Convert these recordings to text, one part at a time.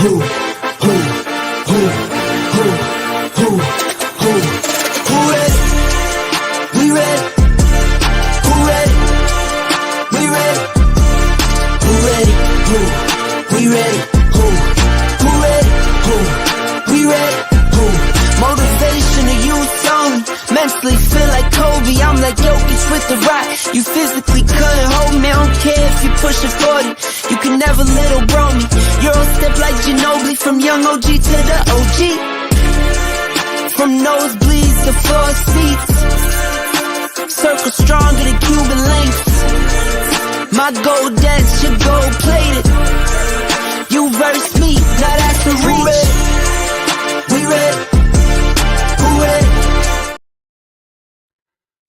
We ready? Who ready? We ready? Who ready? We ready? Who ready? We ready? Motivation to youth only. Mentally feel like Kobe, I'm like Jokic with the rock. You physically couldn't hold me, I don't care if you pushing 40. You can never little bro me. Euro step like Ginobili, from young OG to the OG. From nosebleeds to floor seats, circle stronger than Cuban links. My gold dance, your gold plated. You verse me, now that's the reach. We ready? Who ready?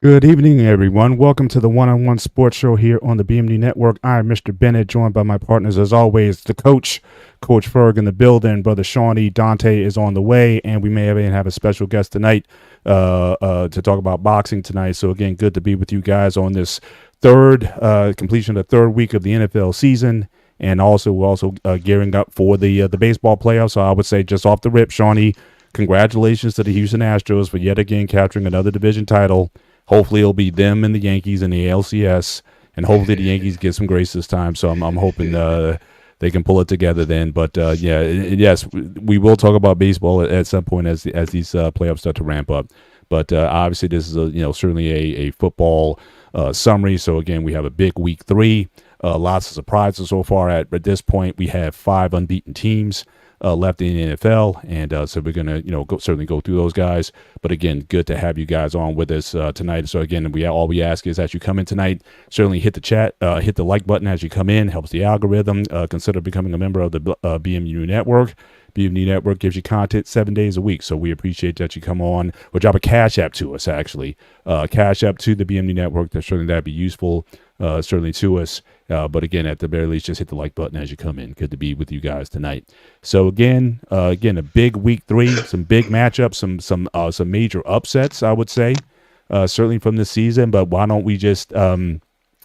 Good evening, everyone. Welcome to the One-on-One Sports Show here on the BMD Network. I'm Mr. Bennett, joined by my partners, as always, the coach, Coach Ferg in the building. Brother Shawnee Dante is on the way, and we may even have a special guest tonight to talk about boxing tonight. So, again, good to be with you guys on this completion of the third week of the NFL season, and we're gearing up for the baseball playoffs. So I would say, just off the rip, Shawnee, congratulations to the Houston Astros for yet again capturing another division title. Hopefully it'll be them and the Yankees in the ALCS, and hopefully the Yankees get some grace this time. So I'm hoping they can pull it together then. But yes, we will talk about baseball at some point as these playoffs start to ramp up. But obviously this is certainly a football summary. So again, we have a big week 3. Lots of surprises so far. At this point, we have 5 unbeaten teams left in the NFL, and so we're gonna certainly go through those guys. But again, good to have you guys on with us tonight. So again, all we ask is, as you come in tonight, certainly hit the chat, hit the like button as you come in. Helps the algorithm. Consider becoming a member of the BMU Network. BMU Network gives you content 7 days a week, so we appreciate that you come on. We'll drop a Cash App to us, actually. Cash App to the BMU Network. That'd be useful, certainly to us. But again, at the very least, just hit the like button as you come in. Good to be with you guys tonight. So again, a big week 3, some big matchups, some major upsets, I would say, certainly from this season. But why don't we just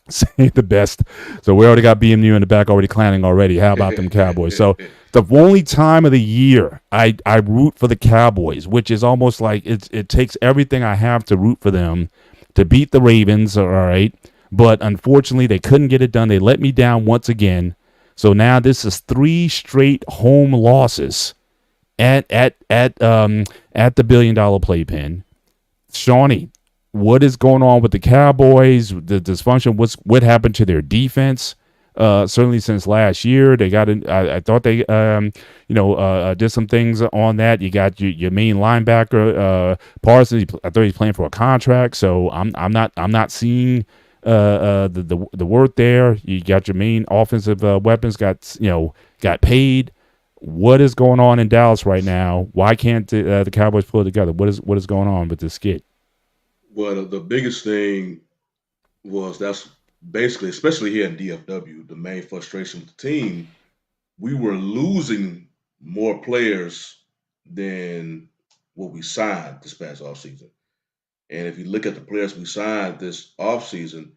say the best? So we already got BMU in the back already clowning already. How about them Cowboys? So the only time of the year I root for the Cowboys, which is almost like it takes everything I have to root for them to beat the Ravens. All right. But unfortunately, they couldn't get it done. They let me down once again. So now this is 3 straight home losses at the $1 billion playpen. Shawnee, what is going on with the Cowboys? The dysfunction. What happened to their defense? Certainly since last year, they got. I thought they did some things on that. You got your main linebacker Parsons. I thought he's playing for a contract. So I'm not seeing the work there. You got your main offensive weapons got paid. What is going on in Dallas right now? Why can't the Cowboys pull it together? What is going on with this skid? Well, the biggest thing was that's basically, especially here in DFW, the main frustration with the team. We were losing more players than what we signed this past offseason. And if you look at the players we signed this offseason,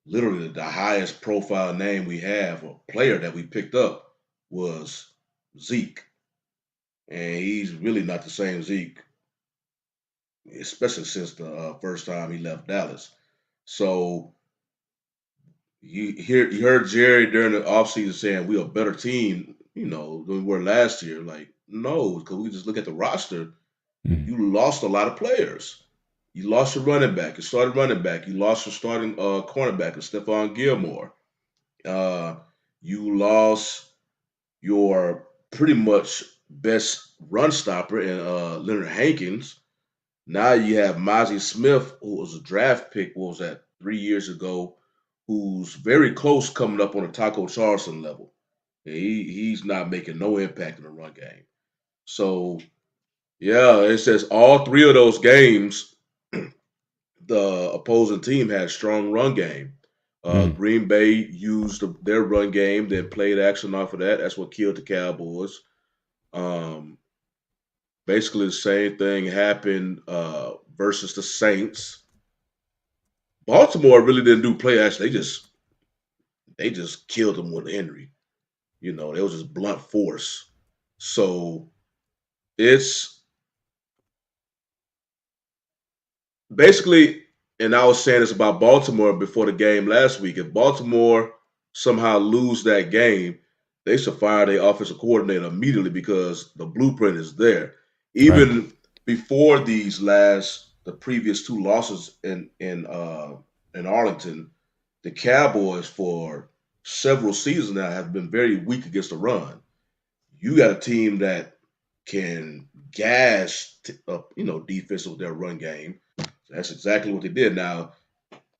literally the highest profile name we have, or player that we picked up, was Zeke. And he's really not the same Zeke, especially since the first time he left Dallas. So you heard Jerry during the offseason saying we're a better team, than we were last year. Like, no, because we just look at the roster. You lost a lot of players. You lost your running back, your starting running back. You lost your starting cornerback, Stephon Gilmore. You lost your pretty much best run stopper in Leonard Hankins. Now you have Mozzie Smith, who was a draft pick, 3 years ago, who's very close coming up on a Taco Charleston level. He's not making no impact in the run game. So, yeah, it says all 3 of those games, the opposing team had a strong run game. Green Bay used their run game, then played action off of that. That's what killed the Cowboys. Basically, the same thing happened versus the Saints. Baltimore really didn't do play action. They just killed them with Henry. They was just blunt force. So it's basically, and I was saying this about Baltimore before the game last week. If Baltimore somehow lose that game, they should fire their offensive coordinator immediately because the blueprint is there. Right. Even before the previous two losses in Arlington, the Cowboys for several seasons now have been very weak against the run. You got a team that can gash defense with their run game. That's exactly what they did. Now,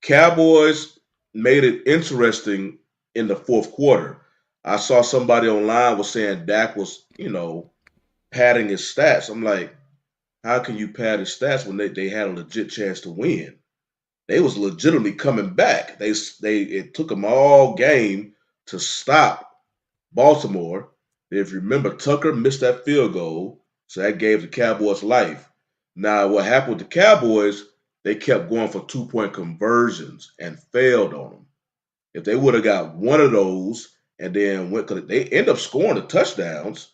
Cowboys made it interesting in the fourth quarter. I saw somebody online was saying Dak was, padding his stats. I'm like, how can you pad his stats when they had a legit chance to win? They was legitimately coming back. It took them all game to stop Baltimore. If you remember, Tucker missed that field goal, so that gave the Cowboys life. Now, what happened with the Cowboys, they kept going for 2-point conversions and failed on them. If they would have got one of those and then went, because they end up scoring the touchdowns,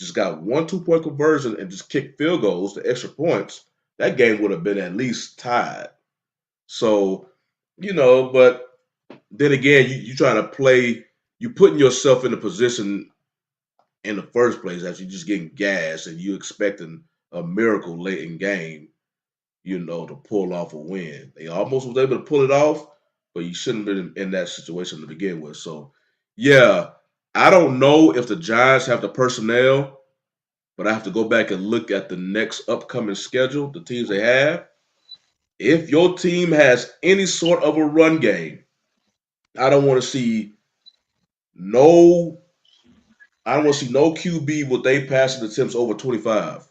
just got one 2-point conversion and just kicked field goals, the extra points, that game would have been at least tied. So, but then again, you trying to play, you putting yourself in a position in the first place as you're just getting gas and you expecting a miracle late in game, to pull off a win. They almost was able to pull it off, but you shouldn't have been in that situation to begin with. So, yeah, I don't know if the Giants have the personnel, but I have to go back and look at the next upcoming schedule, the teams they have. If your team has any sort of a run game, I don't want to see no I don't want to see no QB with they passing attempts over 25.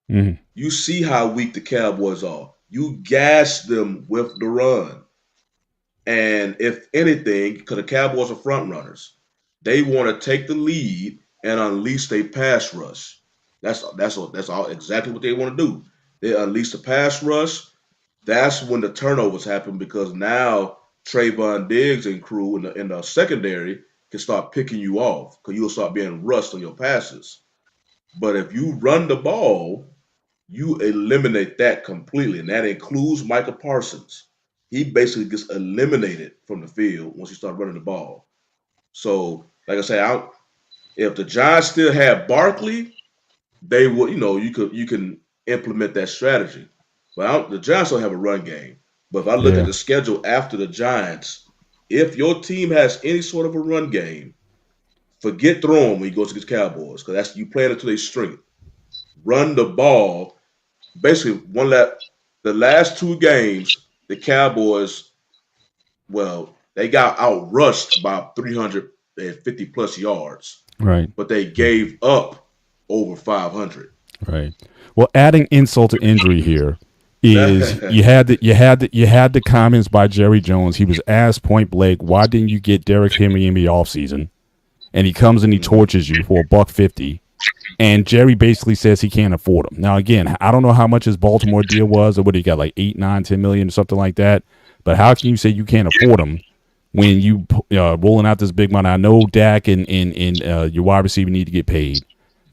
Mm-hmm. You see how weak the Cowboys are. You gas them with the run. And if anything, because the Cowboys are front runners, they want to take the lead and unleash their pass rush. That's all exactly what they want to do. They unleash the pass rush. That's when the turnovers happen because now Trayvon Diggs and crew in the secondary can start picking you off because you'll start being rushed on your passes. But if you run the ball, you eliminate that completely, and that includes Michael Parsons. He basically gets eliminated from the field once you start running the ball. So, like I say, if the Giants still have Barkley, they will, you can implement that strategy. But the Giants don't have a run game. But if I look at Yeah. the schedule after the Giants, if your team has any sort of a run game, forget throwing when you go against Cowboys because that's you playing it to their strength. Run the ball. Basically, the last two games, the Cowboys, well, they got outrushed by 350 plus yards, Right. but they gave up over 500. Right. Well, adding insult to injury here is you had the comments by Jerry Jones. He was asked point blank, why didn't you get Derrick Henry in the offseason? And he comes and he torches you for $150. And Jerry basically says he can't afford him. Now, again, I don't know how much his Baltimore deal was, or what he got, like 8, 9, 10 million or something like that. But how can you say you can't afford him when you rolling out this big money? I know Dak and your wide receiver need to get paid,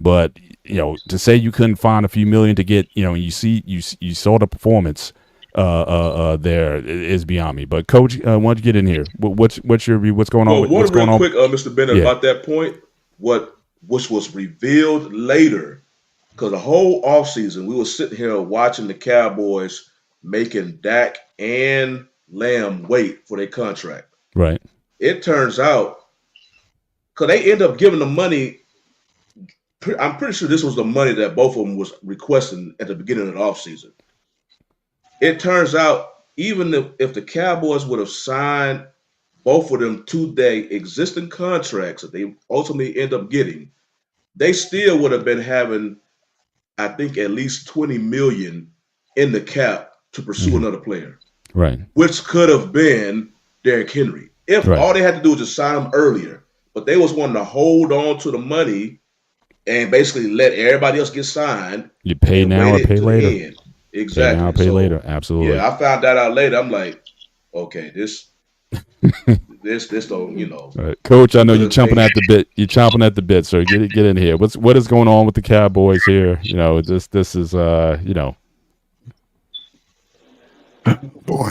but to say you couldn't find a few million to get, you saw the performance there is beyond me. But Coach, why don't you get in here? What's your view? What's going on? Well, What's one going real on? quick, Mr. Bennett, Yeah. about that point, which was revealed later, because the whole offseason we were sitting here watching the Cowboys making Dak and Lamb wait for their contract. Right. It turns out, because they end up giving the money, I'm pretty sure this was the money that both of them was requesting at the beginning of the offseason. It turns out, even if the Cowboys would have signed both of them to their existing contracts that they ultimately end up getting, they still would have been having, I think, at least 20 million in the cap to pursue another player, Right. which could have been Derrick Henry. If Right. all they had to do was just sign him earlier, but they was wanting to hold on to the money and basically let everybody else get signed You pay and now wait or it pay to later. the end. Pay now or Exactly. pay So later. Absolutely. yeah, I found that out later. I'm like, okay, this This don't, All right. Coach, I know you're because chomping at the bit. You're chomping at the bit, sir. Get in here. What is going on with the Cowboys here? This is Boy,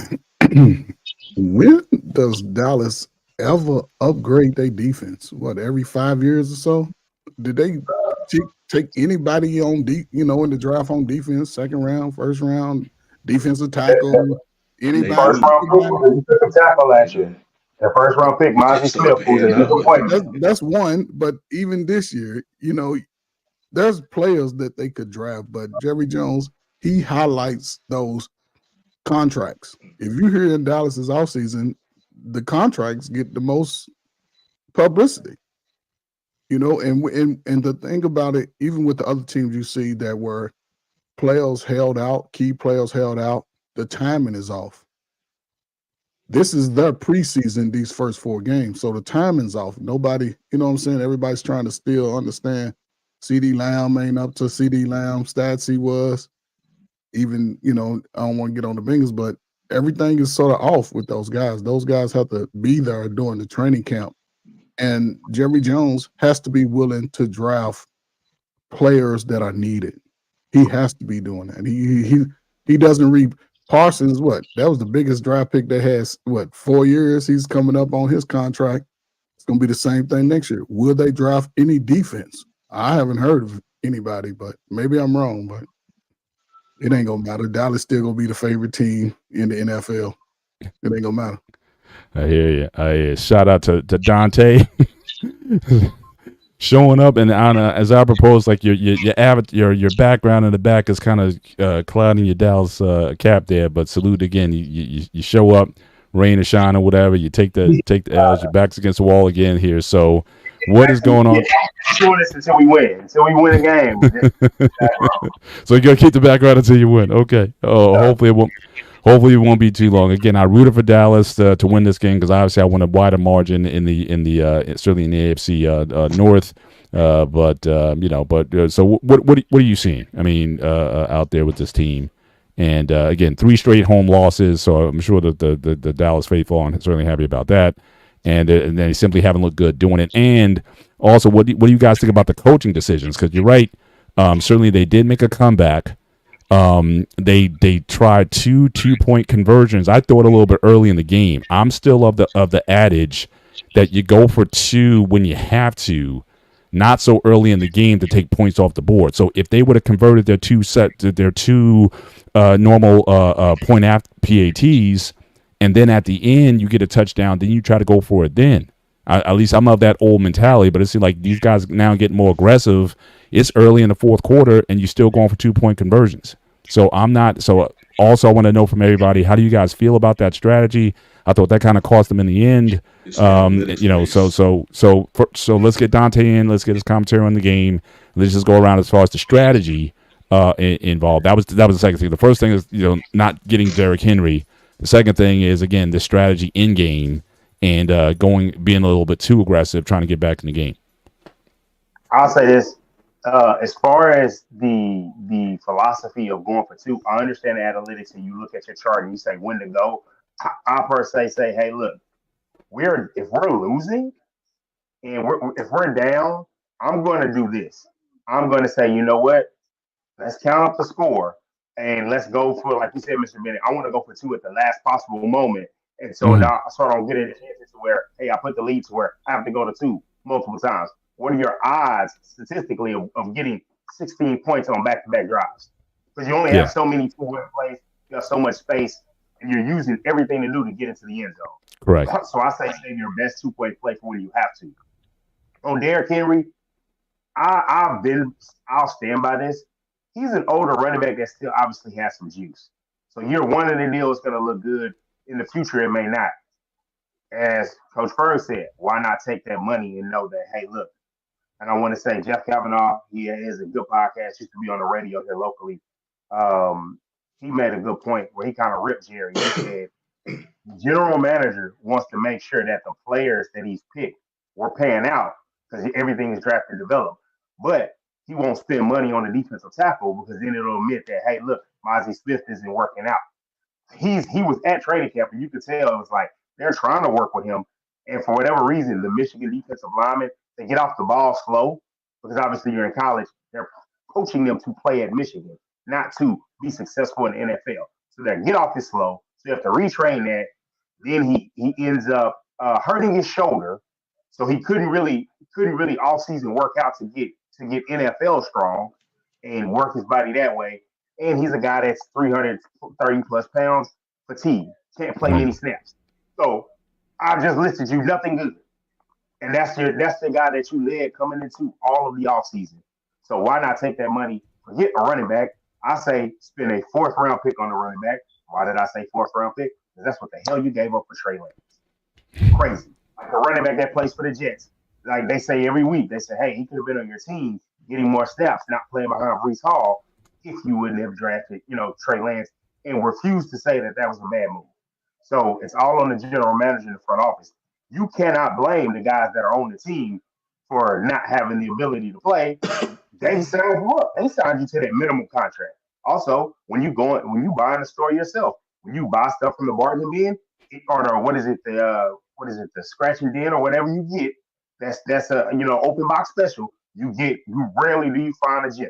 when does Dallas ever upgrade their defense? What, every 5 years or so? Did they take anybody on in the draft on defense, second round, first round, defensive tackle, they anybody? First do. round pick was a defensive tackle last year. The first round pick, It Mozzie started Smith, was a paying out, but disappointment. That's one, but even this year, there's players that they could draft, but Jerry Jones, he highlights those contracts. If you hear in Dallas's offseason, the contracts get the most publicity. And the thing about it, even with the other teams you see that were players held out, key players held out, the timing is off. This is their preseason, these first 4 games. So the timing's off. Nobody, you know what I'm saying? Everybody's trying to still understand CD Lamb ain't up to CD Lamb stats he was. Even, I don't want to get on the Bengals, but everything is sort of off with those guys. Those guys have to be there during the training camp. And Jerry Jones has to be willing to draft players that are needed. He has to be doing that. He doesn't read Parsons. What, that was the biggest draft pick they had. 4 years? He's coming up on his contract. It's going to be the same thing next year. Will they draft any defense? I haven't heard of anybody, but maybe I'm wrong. But it ain't gonna matter. Dallas still gonna be the favorite team in the NFL. It ain't gonna matter. I hear you. I hear you. Shout out to Dante showing up, and as I proposed, like your background in the back is kind of clouding your Dallas cap there. But salute again. You show up, rain or shine or whatever. You take the L's. Your back's against the wall again here. So what is going on? Doing this until we win a game. So you gotta keep the background until you win. Okay. Oh, hopefully it won't. Hopefully it won't be too long. Again, I rooted for Dallas to win this game because obviously I want a wider margin in the certainly in the AFC North. So what are you seeing? I mean, out there with this team, and again, 3 straight home losses. So I'm sure that the Dallas faithful are certainly happy about that. And they simply haven't looked good doing it. And also, what do you guys think about the coaching decisions? Because you're right. Certainly, they did make a comeback. They tried 2 2-point conversions. I thought a little bit early in the game. I'm still of the adage that you go for 2 when you have to, not so early in the game to take points off the board. So if they would have converted their 2 normal point after PATs, and then at the end you get a touchdown, then you try to go for it then. At least I'm of that old mentality, but it seems like these guys now get more aggressive. It's early in the fourth quarter, and you're still going for 2-point conversions. So I'm not. So also, I want to know from everybody, how do you guys feel about that strategy? I thought that kind of cost them in the end. So let's get Dante in. Let's get his commentary on the game. Let's just go around as far as the strategy involved. That was the second thing. The first thing is not getting Derrick Henry. The second thing is, again, the strategy in game and being a little bit too aggressive, trying to get back in the game. I'll say this: as far as the philosophy of going for 2, I understand the analytics, and you look at your chart and you say when to go. I per se say, hey, look, if we're losing and if we're down, I'm going to do this. I'm going to say, you know what? Let's count up the score. And let's go for, like you said, Mr. Bennett, I want to go for 2 at the last possible moment. And so now I sort of get into chances to where, hey, I put the lead to where I have to go to 2 multiple times. What are your odds statistically of getting 16 points on back-to-back drives? Because you only have so many 2-win plays, you have so much space, and you're using everything to do to get into the end zone. Correct. So I say save your best 2-point play for when you have to. On Derrick Henry, I'll stand by this. He's an older running back that still obviously has some juice. So year 1 of the deal is going to look good. In the future, it may not. As Coach Ferg said, why not take that money and know that, hey, look, and I want to say Jeff Kavanaugh, he has a good podcast, used to be on the radio here locally. He made a good point where he kind of ripped Jerry. He said, the general manager wants to make sure that the players that he's picked were paying out because everything is draft and developed. But he won't spend money on the defensive tackle because then it'll admit that, hey, look, Mozzie Smith isn't working out. He was at training camp, and you could tell it was like they're trying to work with him, And for whatever reason, the Michigan defensive linemen, they get off the ball slow because obviously you're in college. They're coaching them to play at Michigan, not to be successful in the NFL. So their get off is slow. So you have to retrain that. Then he ends up hurting his shoulder, so he couldn't really all season work out to get NFL strong and work his body that way. And he's a guy that's 330 plus pounds, fatigued, can't play many snaps. So I just listed you nothing good, and that's the guy that you led coming into all of the offseason. So why not take that money, forget a running back? I say spend a fourth round pick on the running back. Why did I say fourth round pick? Because that's what the hell you gave up for Trey Lance. Crazy. Like a running back that plays for the Jets. Like they say every week, they say, hey, he could have been on your team getting more snaps, not playing behind Brees Hall if you wouldn't have drafted, Trey Lance and refused to say that that was a bad move. So it's all on the general manager in the front office. You cannot blame the guys that are on the team for not having the ability to play. They signed you up. They signed you to that minimum contract. Also, when you buy in the store yourself, when you buy stuff from the bargain bin, or the scratching den or whatever you get, that's a open box special. You rarely do you find a gem.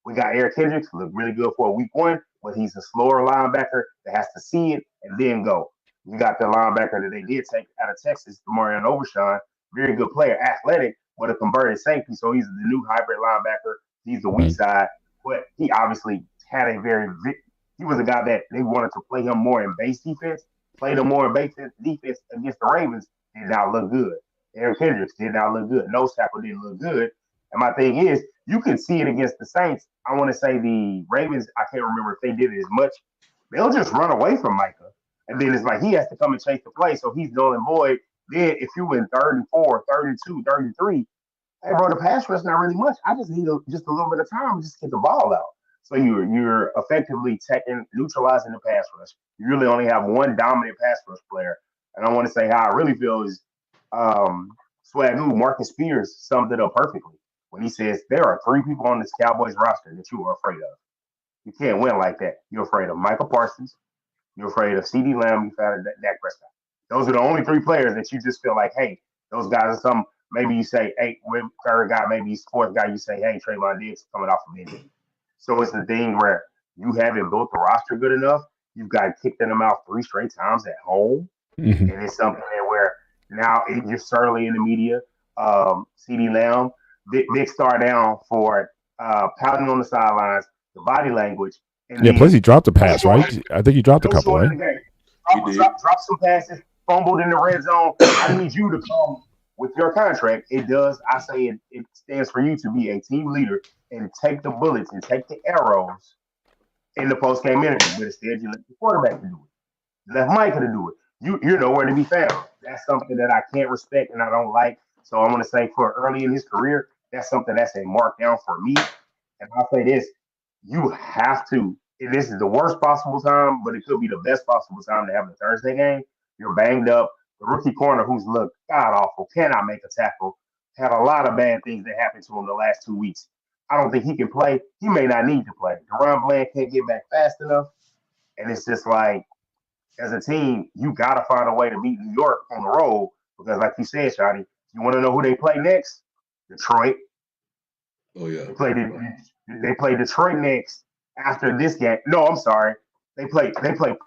We got Eric Kendricks, who looked really good for a week one, but he's a slower linebacker that has to see it and then go. You got the linebacker that they did take out of Texas, Demarion Overshawn, very good player, athletic, but a converted safety. So he's the new hybrid linebacker. He's the weak side, but he obviously had he was a guy that they wanted to play him more in base defense, played him more in base defense against the Ravens, did not look good. Eric Kendricks did not look good. Nose tackle didn't look good. And my thing is, you can see it against the Saints. I want to say the Ravens, I can't remember if they did it as much. They'll just run away from Micah. And then it's like he has to come and chase the play. So he's null and void. Then if you win 34, 32, 33, hey, bro, the pass rush not really much. I just need just a little bit of time to just get the ball out. So you're effectively neutralizing the pass rush. You really only have one dominant pass rush player. And I want to say how I really feel is Marcus Spears summed it up perfectly when he says there are three people on this Cowboys roster that you are afraid of. You can't win like that. You're afraid of Michael Parsons. You're afraid of CeeDee Lamb. You're afraid of Dak Prescott. Those are the only three players that you just feel like, hey, those guys are some. Maybe you say, hey, third guy, maybe fourth guy, you say, hey, Trayvon Diggs coming off of injury. So it's the thing where you haven't built the roster good enough. You've got kicked them out 3 straight times at home. And it's something that where now you're certainly in the media. CeeDee Lamb, big star down for pouting on the sidelines, the body language. And plus he dropped a pass, right? I think he dropped a couple, right? Drop some passes, fumbled in the red zone. I need you to come with your contract. It does. I say it stands for you to be a team leader and take the bullets and take the arrows in the post-game interview. But instead, you let the quarterback to do it. You left Micah to do it. You're nowhere to be found. That's something that I can't respect and I don't like. So I'm going to say for early in his career, that's something that's a markdown for me. And I'll say this. You have to. This is the worst possible time, but it could be the best possible time to have the Thursday game. You're banged up. The rookie corner who's looked god-awful, cannot make a tackle, had a lot of bad things that happened to him the last 2 weeks. I don't think he can play. He may not need to play. Deron Bland can't get back fast enough. And it's just like, as a team, you got to find a way to beat New York on the road because, like you said, Shotty, you want to know who they play next? Detroit. Oh, yeah. They play Detroit next after this game. No, I'm sorry. They play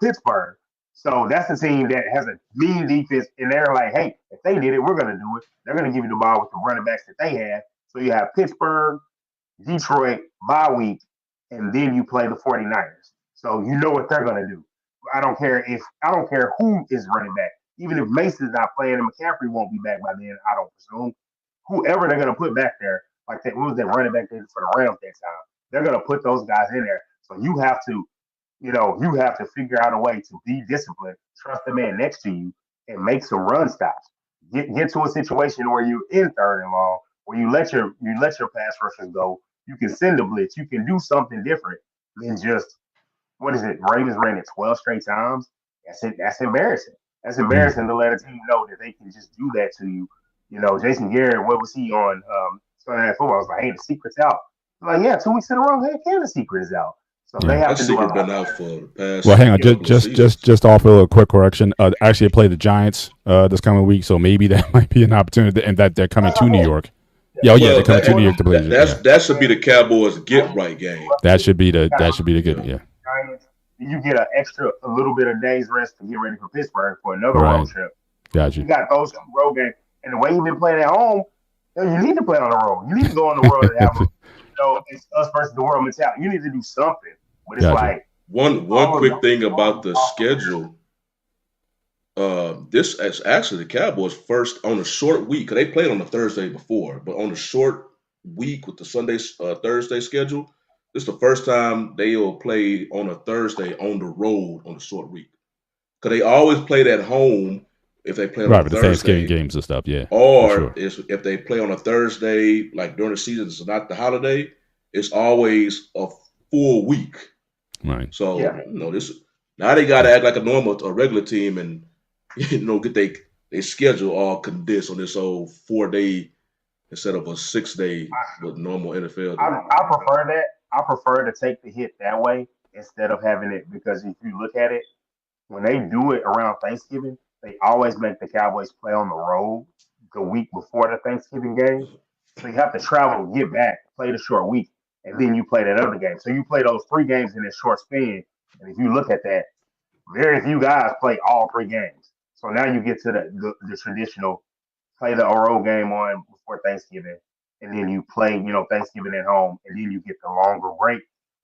Pittsburgh. So that's a team that has a mean defense, and they're like, hey, if they did it, we're going to do it. They're going to give you the ball with the running backs that they have. So you have Pittsburgh, Detroit, bye week, and then you play the 49ers. So you know what they're going to do. I don't care who is running back. Even if Mason's not playing and McCaffrey won't be back by then, I don't presume. Whoever they're going to put back there, like that, what was that running back there for the Rams that time? They're going to put those guys in there. So you have to figure out a way to be disciplined, trust the man next to you, and make some run stops. Get to a situation where you're in third and long, where you let your pass rushers go. You can send a blitz. You can do something different than just what is it? Ravens ran it 12 straight times. That's embarrassing. That's embarrassing to let a team know that they can just do that to you. Jason Garrett, what was he on Sunday Night Football? I was like, hey, the secret's out. I'm like, yeah, 2 weeks in a row, hey, the secret is out. So they have That to do a secret lot. been out for the past. Well, hang on, couple of seasons. just offer a quick correction. Actually, I play the Giants this coming week, so maybe that might be an opportunity, and that they're coming to New York. Yeah, Well, they're coming to New York to play. that should be the Cowboys get right game. That should be the good. Yeah, Giants, you get a little bit of days rest to get ready for Pittsburgh for another Right. road trip. gotcha. You got those two road games, and the way you've been playing at home, you need to play on the road. You need to go on the road and have it's us versus the world mentality. You need to do something, but it's Gotcha. like One quick thing about the schedule. This is actually the Cowboys first on a short week, because they played on the Thursday before, but on a short week with the Thursday schedule, this is the first time they will play on a Thursday on the road on a short week. Because they always played at home if they play on Right, a but the Thursday. Thanksgiving games and stuff. Yeah, Or if they play on a Thursday, like during the season, it's not the holiday, it's always a full week. right. So, now they got to act like a regular team and, get they schedule all condensed on this old 4-day instead of a 6-day with normal NFL. I prefer that. I prefer to take the hit that way instead of having it, because if you look at it, when they do it around Thanksgiving, they always make the Cowboys play on the road the week before the Thanksgiving game. So you have to travel, get back, play the short week, and then you play that other game. So you play those 3 games in this short span. And if you look at that, very few guys play all 3 games. So now you get to the traditional play the road game on before Thanksgiving, and then you play, Thanksgiving at home, and then you get the longer break.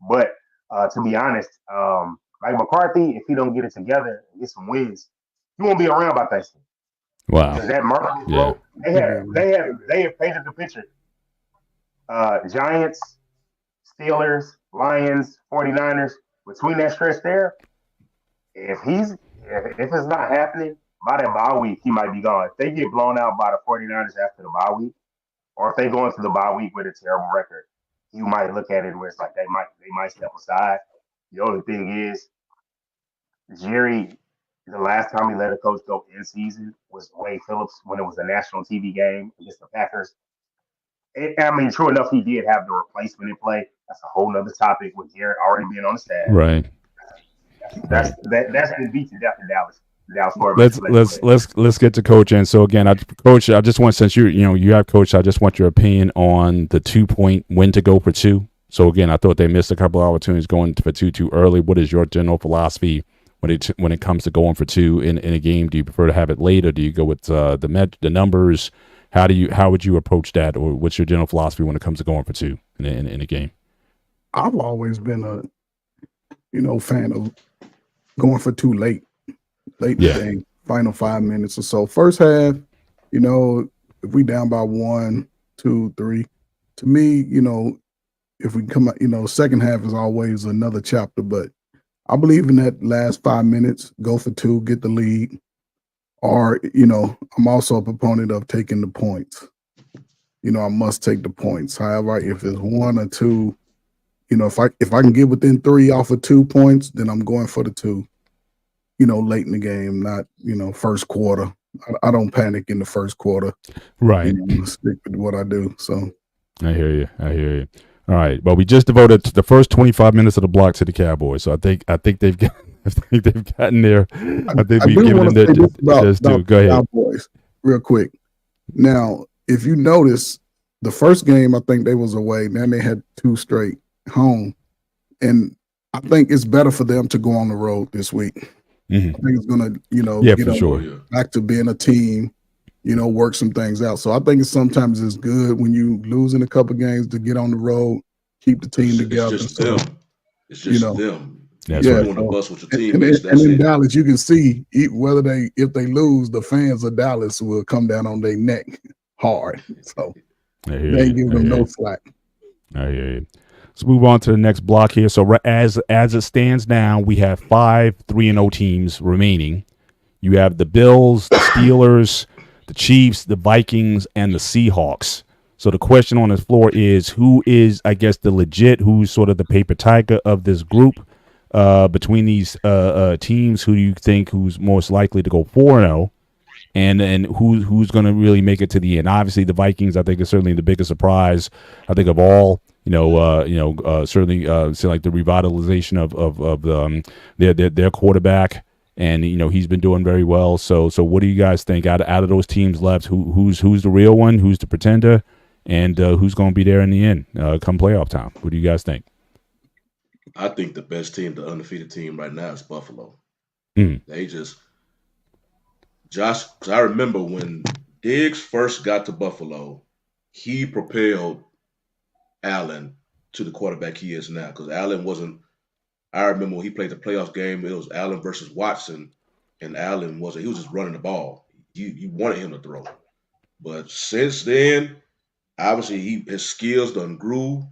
But to be honest, like McCarthy, if he don't get it together and get some wins, he won't be around by Thanksgiving. Wow. Because that Murphy, Yeah. they have painted the picture. Giants, Steelers, Lions, 49ers, between that stretch there, if it's not happening by that bye week, he might be gone. If they get blown out by the 49ers after the bye week, or if they go into the bye week with a terrible record, you might look at it where it's like they might step aside. The only thing is, Jerry, the last time he let a coach go in season was Wade Phillips when it was a national TV game against the Packers. True enough, he did have the replacement in play. That's a whole nother topic with Garrett already being on the staff. Right. That's been beat to death in Dallas. Let's get to Coach in. So again, Coach, I just want, since you have Coach, I just want your opinion on the 2-point when to go for 2. So again, I thought they missed a couple of opportunities going for 2 too early. What is your general philosophy when it comes to going for 2 in a game? Do you prefer to have it late, or do you go with the numbers? How would you approach that, or what's your general philosophy when it comes to going for 2 in a game? I've always been a fan of going for 2 late in the game, final 5 minutes or so. First half, if we down by 1, 2, 3, to me, if we come out, second half is always another chapter. But I believe in that last 5 minutes, go for 2, get the lead. Or, I'm also a proponent of taking the points. I must take the points. However, if it's 1 or 2, if I can get within 3 off of 2 points, then I'm going for the 2. Late in the game, not first quarter. I don't panic in the first quarter. Right. Stick with what I do. So I hear you. All right. Well, we just devoted the first 25 minutes of the block to the Cowboys, so I think they've gotten there. I think we've given them their due. Go ahead. Cowboys, real quick. Now, if you notice, the first game I think they was away. Then they had 2 straight home, and I think it's better for them to go on the road this week. Mm-hmm. I think it's gonna, get for sure, back to being a team, work some things out. So I think sometimes it's good when you losing a couple games to get on the road, keep the team together. It's just them. It's just them. That's right. On the bus with your teammates. And in it. Dallas, you can see if they lose, the fans of Dallas will come down on their neck hard. So they ain't giving them no slack. I hear you. Let's move on to the next block here. So as it stands now, we have 5 3-0 teams remaining. You have the Bills, the Steelers, the Chiefs, the Vikings, and the Seahawks. So the question on the floor is, who is, I guess, who's sort of the paper tiger of this group between these teams? Who do you think who's most likely to go 4-0? And who's going to really make it to the end? Obviously, the Vikings, I think, is certainly the biggest surprise, I think, of all. Certainly seem like the revitalization of their quarterback, and he's been doing very well. So what do you guys think out of those teams left? Who's the real one? Who's the pretender? And who's going to be there in the end come playoff time? What do you guys think? I think the best team, the undefeated team right now, is Buffalo. They just Josh. Because I remember when Diggs first got to Buffalo, he propelled Allen to the quarterback he is now. Because Allen wasn't. I remember when he played the playoff game, it was Allen versus Watson, and Allen wasn't. He was just running the ball. You wanted him to throw, but since then, obviously his skills done grew.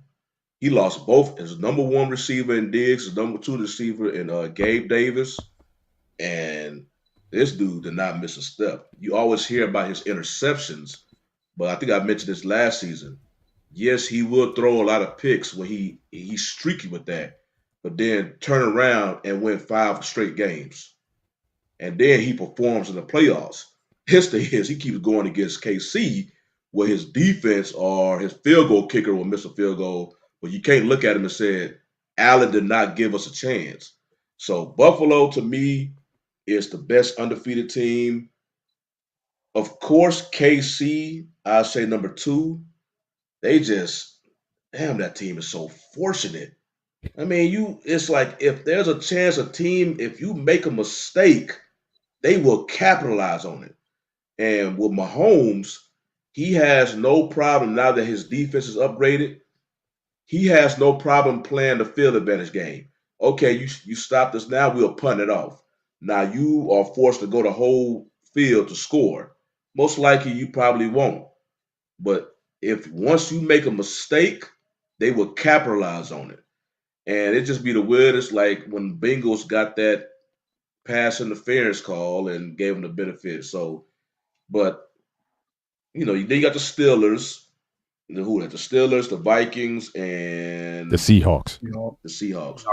He lost both his number one receiver in Diggs, his number two receiver in Gabe Davis, and this dude did not miss a step. You always hear about his interceptions, but I think I mentioned this last season. Yes, he will throw a lot of picks when he's streaky with that, but then turn around and win 5 straight games, and then he performs in the playoffs. His thing is he keeps going against KC, where his defense or his field goal kicker will miss a field goal, but you can't look at him and say, Allen did not give us a chance. So Buffalo, to me, is the best undefeated team. Of course, KC, I say number 2. They just, damn, that team is so fortunate. I mean, it's like if there's a chance a team, if you make a mistake, they will capitalize on it. And with Mahomes, he has no problem now that his defense is upgraded. He has no problem playing the field advantage game. Okay, you stopped us now, we'll punt it off. Now you are forced to go the whole field to score. Most likely you probably won't. But if once you make a mistake, they will capitalize on it. And it just be the weirdest, like when Bengals got that pass interference call and gave them the benefit. So, but then you got the Steelers. Who that? The Steelers, the Vikings, and The Seahawks. the Seahawks.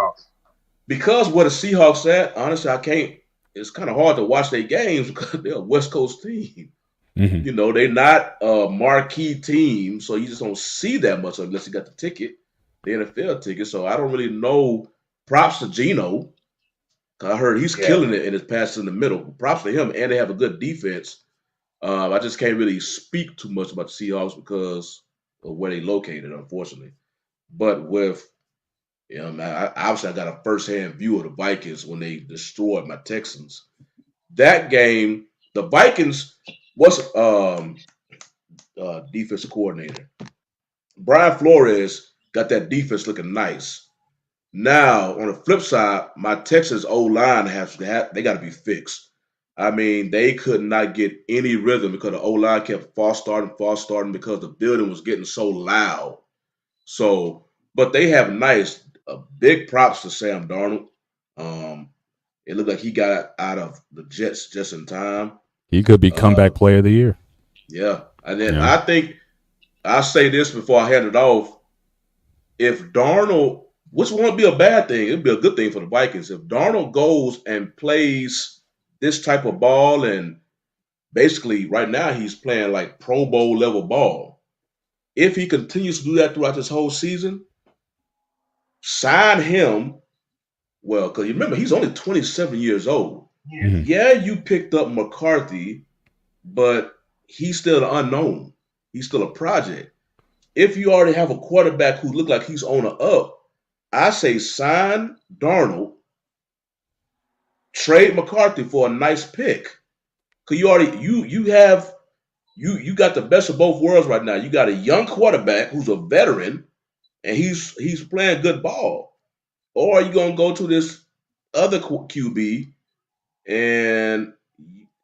Because where the Seahawks at, honestly, I can't. It's kind of hard to watch their games because they're a West Coast team. They're not a marquee team, so you just don't see that much unless you got the ticket, the NFL ticket. So I don't really know. Props to Geno. I heard he's killing it in his passes in the middle. Props to him, and they have a good defense. I just can't really speak too much about the Seahawks because of where they located, unfortunately. But obviously I got a first-hand view of the Vikings when they destroyed my Texans. That game, the Vikings was defensive coordinator. Brian Flores got that defense looking nice. Now, on the flip side, my Texas O-line they got to be fixed. I mean, they could not get any rhythm because the O-line kept false starting because the building was getting so loud. So, but they have big props to Sam Darnold. It looked like he got out of the Jets just in time. He could be comeback player of the year. Yeah. And then I think I'll say this before I hand it off. If Darnold, which won't be a bad thing, it'd be a good thing for the Vikings. If Darnold goes and plays this type of ball, and basically right now he's playing like Pro Bowl level ball. If he continues to do that throughout this whole season, sign him. Well, because you remember, he's only 27 years old. Yeah, you picked up McCarthy, but he's still an unknown. He's still a project. If you already have a quarterback who looks like he's on the up, I say sign Darnold, trade McCarthy for a nice pick. Because you got the best of both worlds right now. You got a young quarterback who's a veteran, and he's playing good ball. Or are you going to go to this other QB, and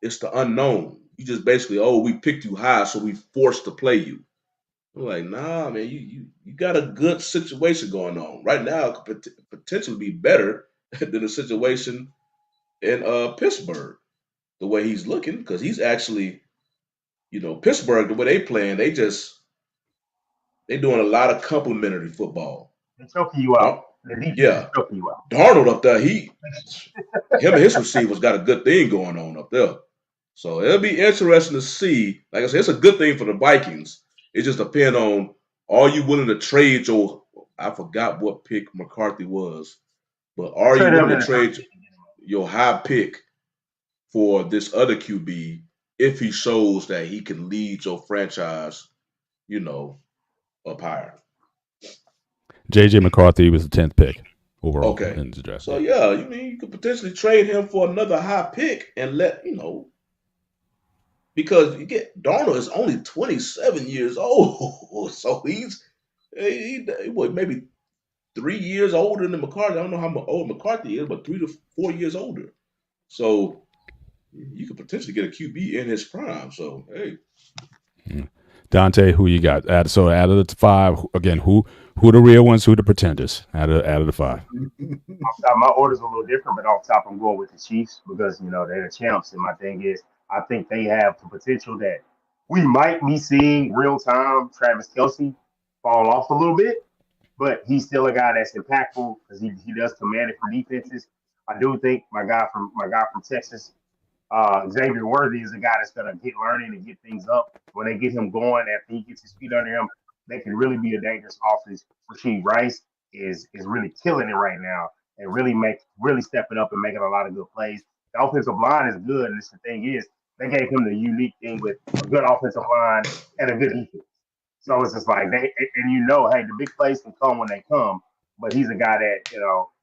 it's the unknown? You just basically, we picked you high, so we forced to play you. I'm like, nah, man, you got a good situation going on. Right now, it could potentially be better than the situation in Pittsburgh, the way he's looking, because he's actually, Pittsburgh, the way they playing, they doing a lot of complimentary football. They're choking you out. Yeah. Darnold up there, him and his receivers got a good thing going on up there. So it'll be interesting to see. Like I said, it's a good thing for the Vikings. It just depends on, are you willing to trade your I forgot what pick McCarthy was, but I are you traded him willing in to the trade your high pick for this other QB if he shows that he can lead your franchise, you know, up higher? JJ McCarthy was the 10th pick overall Okay. in the draft. So yeah, you mean you could potentially trade him for another high pick and let because you get Darnold is only 27 years old, so he what maybe 3 years older than McCarthy. I don't know how old McCarthy is, but 3 to 4 years older. So you could potentially get a QB in his prime. So hey, Dante, who you got? Out of the 5, again, who the real ones? Who the pretenders? Out of the 5? off top. My order's a little different, but off top, I'm going with the Chiefs because they're the champs. And my thing is, I think they have the potential that we might be seeing real time Travis Kelsey fall off a little bit, but he's still a guy that's impactful because he does command it for defenses. I do think my guy from Texas, Xavier Worthy, is a guy that's going to get learning and get things up. When they get him going, after he gets his feet under him, they can really be a dangerous offense. Rasheed Rice is really killing it right now and really stepping up and making a lot of good plays. The offensive line is good, and the thing is, they gave him the unique thing with a good offensive line and a good defense. So it's just like hey, the big plays can come when they come, but he's a guy that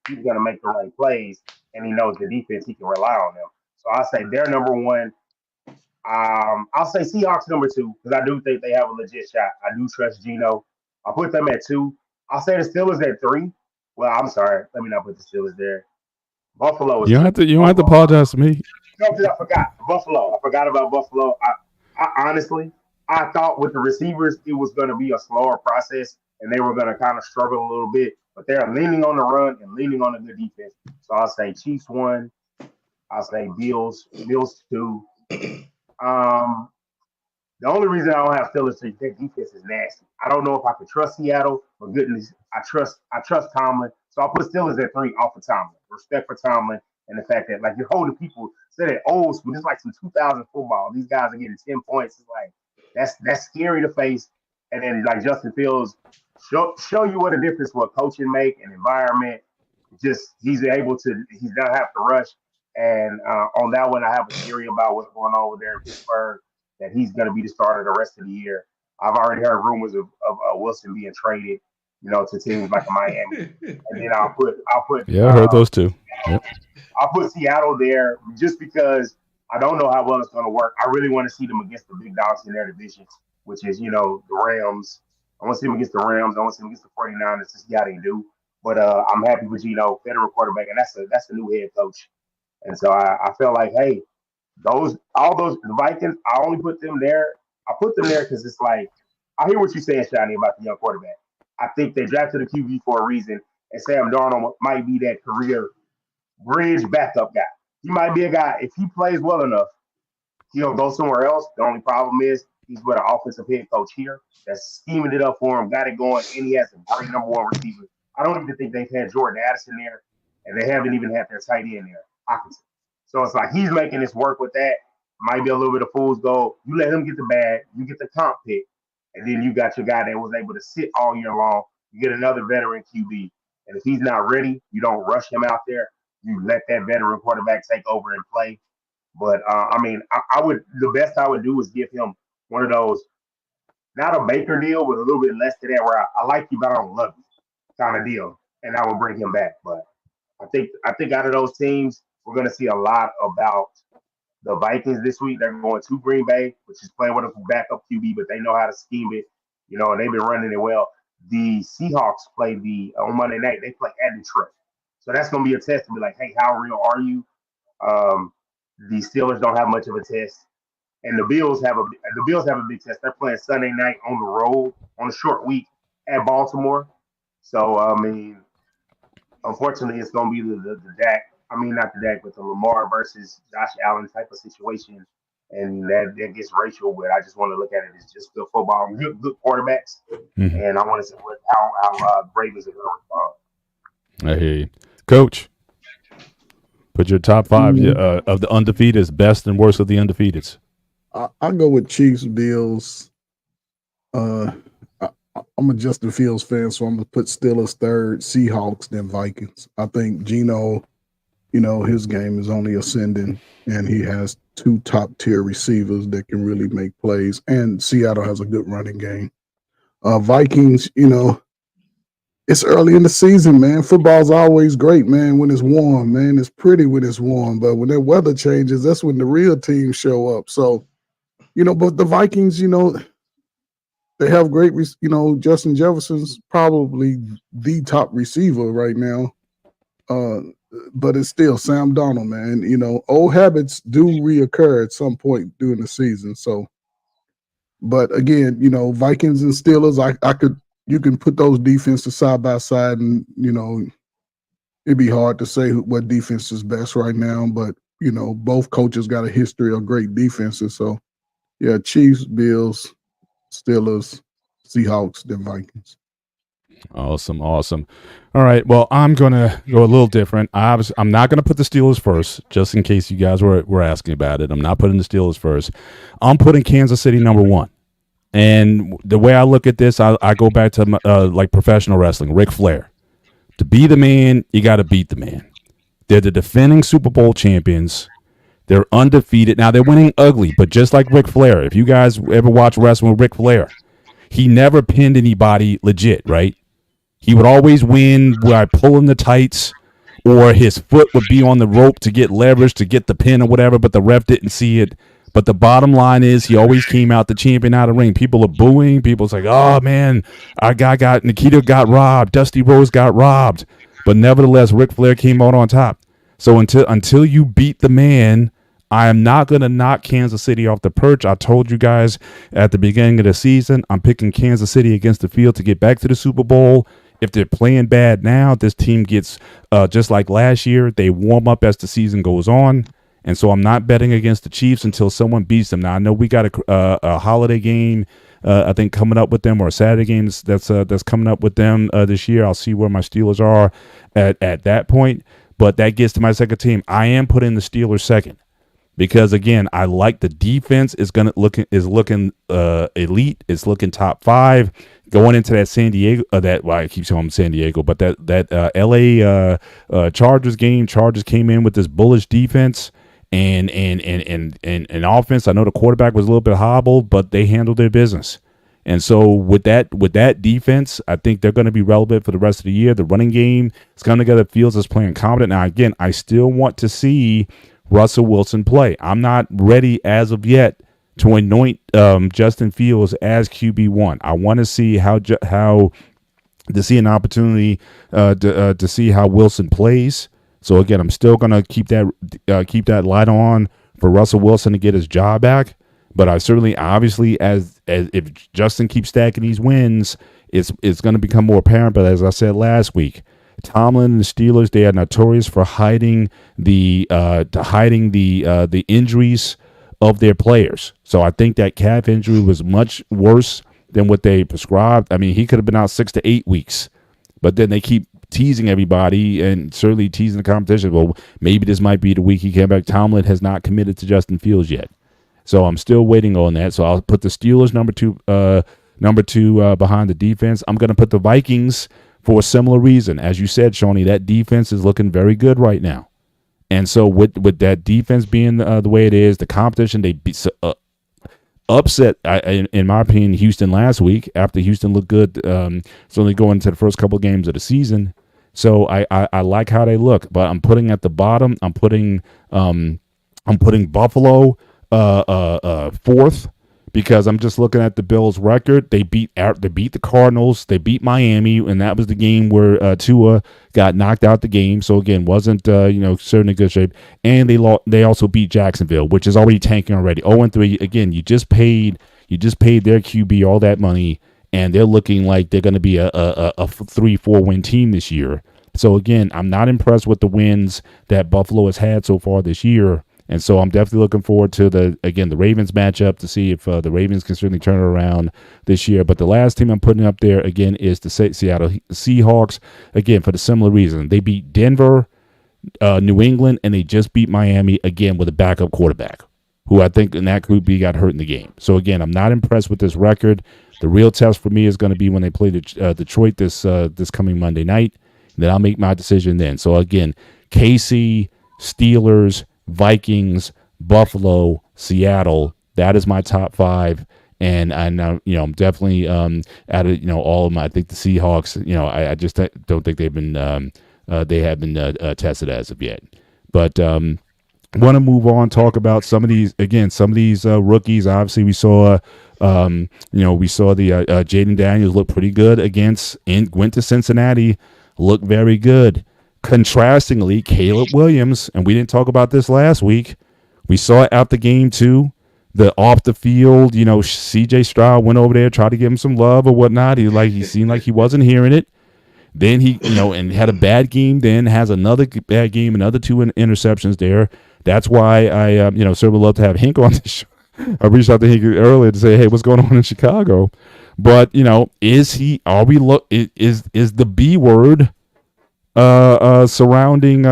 he's gonna make the right plays, and he knows the defense he can rely on them. So I say they're number one. I'll say Seahawks number 2 because I do think they have a legit shot. I do trust Geno. I'll put them at 2. I'll say the Steelers at 3. Well, I'm sorry, let me not put the Steelers there. Buffalo is You don't 2. have to. You don't have to apologize to me. No, because I forgot Buffalo. I forgot about Buffalo. I honestly, I thought with the receivers it was going to be a slower process and they were going to kind of struggle a little bit, but they're leaning on the run and leaning on a good defense. So I'll say Chiefs 1. I'll say Bills 2. Um, the only reason I don't have Steelers is their defense is nasty. I don't know if I can trust Seattle, but goodness, I trust Tomlin. So I'll put Steelers at 3 off of Tomlin. Respect for Tomlin and the fact that like you're holding people say that old school, just like some 2000 football. These guys are getting 10 points. It's like that's scary to face. And then like Justin Fields show you what a difference what coaching make and environment. Just he doesn't have to rush. And on that one, I have a theory about what's going on over there in Pittsburgh that he's going to be the starter the rest of the year. I've already heard rumors of Wilson being traded, to teams like Miami. And then I'll put Yeah, I heard those two. Yep. I'll put Seattle there just because I don't know how well it's going to work. I really want to see them against the big dogs in their division, which is the Rams. I want to see them against the Rams. I want to see them against the 49ers to see how they do. But I'm happy with federal quarterback, and that's a new head coach. And so I felt like, hey, the Vikings, I only put them there. I put them there because it's like I hear what you're saying, Shani, about the young quarterback. I think they drafted a QB for a reason, and Sam Darnold might be that career bridge backup guy. He might be a guy if he plays well enough, he'll go somewhere else. The only problem is he's with an offensive head coach here that's scheming it up for him, got it going, and he has a great number 1 receiver. I don't even think they've had Jordan Addison there, and they haven't even had their tight end there, Hockenson. So it's like he's making this work with that. Might be a little bit of fool's gold. You let him get the bag, you get the comp pick, and then you got your guy that was able to sit all year long. You get another veteran QB, and if he's not ready, you don't rush him out there. You let that veteran quarterback take over and play. But I would the best I would do is give him one of those, not a Baker deal, but a little bit less than that, where I like you, but I don't love you kind of deal, and I will bring him back. But I think out of those teams, we're going to see a lot about the Vikings this week. They're going to Green Bay, which is playing with a backup QB, but they know how to scheme it, and they've been running it well. The Seahawks play on Monday night. They play at Detroit, so that's going to be a test to be like, hey, how real are you? The Steelers don't have much of a test, and the Bills have a big test. They're playing Sunday night on the road on a short week at Baltimore. So unfortunately, it's going to be the Dak. I mean, not the Dak, but the Lamar versus Josh Allen type of situation, and that gets racial. But I just want to look at it as just good football, good quarterbacks, and I want to see how Ravens are going to respond. I hear you, Coach. Put your top 5 of the undefeateds, best and worst of the undefeateds. I'll go with Chiefs, Bills. I'm a Justin Fields fan, so I'm gonna put Steelers third, Seahawks, then Vikings. I think Geno, his game is only ascending, and he has 2 top tier receivers that can really make plays. And Seattle has a good running game. Vikings, it's early in the season, man. Football's always great, man, when it's warm, man. It's pretty when it's warm, but when the weather changes, that's when the real teams show up. So, but the Vikings, they have great, Justin Jefferson's probably the top receiver right now. But it's still Sam Darnold, man. Old habits do reoccur at some point during the season. So, but again, Vikings and Steelers, you can put those defenses side by side, and it'd be hard to say what defense is best right now. But both coaches got a history of great defenses. So, yeah, Chiefs, Bills, Steelers, Seahawks, then Vikings. Awesome. All right. Well, I'm going to go a little different. I'm not going to put the Steelers first, just in case you guys were asking about it. I'm not putting the Steelers first. I'm putting Kansas City number 1. And the way I look at this, I go back to like professional wrestling, Ric Flair. To be the man, you got to beat the man. They're the defending Super Bowl champions. They're undefeated. Now, they're winning ugly, but just like Ric Flair, if you guys ever watch wrestling with Ric Flair, he never pinned anybody legit, right? He would always win by pulling the tights, or his foot would be on the rope to get leverage to get the pin or whatever, but the ref didn't see it. But the bottom line is he always came out the champion out of the ring. People are booing. People's like, oh, man, Nikita got robbed. Dusty Rhodes got robbed. But nevertheless, Ric Flair came out on top. So until you beat the man, I am not going to knock Kansas City off the perch. I told you guys at the beginning of the season, I'm picking Kansas City against the field to get back to the Super Bowl. If they're playing bad now, this team gets, just like last year, they warm up as the season goes on. And so I'm not betting against the Chiefs until someone beats them. Now, I know we got a holiday game, I think, coming up with them, or a Saturday game that's coming up with them this year. I'll see where my Steelers are at that point. But that gets to my second team. I am putting the Steelers second. Because again, I like the defense is looking elite. It's looking top 5 going into that San Diego. I keep saying San Diego, but that LA Chargers game. Chargers came in with this bullish defense and offense. I know the quarterback was a little bit hobbled, but they handled their business. And so with that defense, I think they're going to be relevant for the rest of the year. The running game is coming together. Fields is playing competent. Now again, I still want to see Russell Wilson play. I'm not ready as of yet to anoint Justin Fields as QB1. I want to see how to see an opportunity to see how Wilson plays. So again, I'm still going to keep that light on for Russell Wilson to get his job back. But I certainly, obviously, as if Justin keeps stacking these wins, it's going to become more apparent. But as I said last week, Tomlin and the Steelers, they are notorious for hiding the injuries of their players. So I think that calf injury was much worse than what they prescribed. I mean, he could have been out 6 to 8 weeks, but then they keep teasing everybody and certainly teasing the competition. Well, maybe this might be the week he came back. Tomlin has not committed to Justin Fields yet. So I'm still waiting on that. So I'll put the Steelers number two behind the defense. I'm going to put the Vikings for a similar reason. As you said, Shawnee, that defense is looking very good right now. And so with that defense being the way it is, the competition, they upset, in my opinion, Houston last week after Houston looked good, certainly going into the first couple of games of the season. So I like how they look. But I'm putting at the bottom, I'm putting Buffalo fourth, because I'm just looking at the Bills' record. They beat the Cardinals, they beat Miami, and that was the game where Tua got knocked out the game. So again, wasn't certainly good shape. And they also beat Jacksonville, which is already tanking already. 0-3. Again, you just paid their QB all that money, and they're looking like they're going to be a 3-4 win team this year. So again, I'm not impressed with the wins that Buffalo has had so far this year. And so I'm definitely looking forward to the Ravens matchup to see if the Ravens can certainly turn it around this year. But the last team I'm putting up there, again, is the Seattle Seahawks, again, for the similar reason. They beat Denver, New England, and they just beat Miami, again, with a backup quarterback. who I think in that group B got hurt in the game. So again, I'm not impressed with this record. The real test for me is going to be when they play Detroit this coming Monday night. Then I'll make my decision then. So again, KC, Steelers, Vikings, Buffalo, Seattle. That is my top 5. And I know, I'm definitely at it. All of them. I think the Seahawks. I just don't think they've been they have been tested as of yet. But want to move on, talk about some of these rookies. Obviously, we saw the Jaden Daniels look pretty good went to Cincinnati, looked very good. Contrastingly, Caleb Williams, and we didn't talk about this last week. We saw it out the game too. The off the field, CJ Stroud went over there, tried to give him some love or whatnot. He seemed like he wasn't hearing it. Then he, and had a bad game. Then has another bad game, another 2 interceptions there. That's why I, certainly would love to have Hink on the show. I reached out to Hink earlier to say, hey, what's going on in Chicago? But is the B word surrounding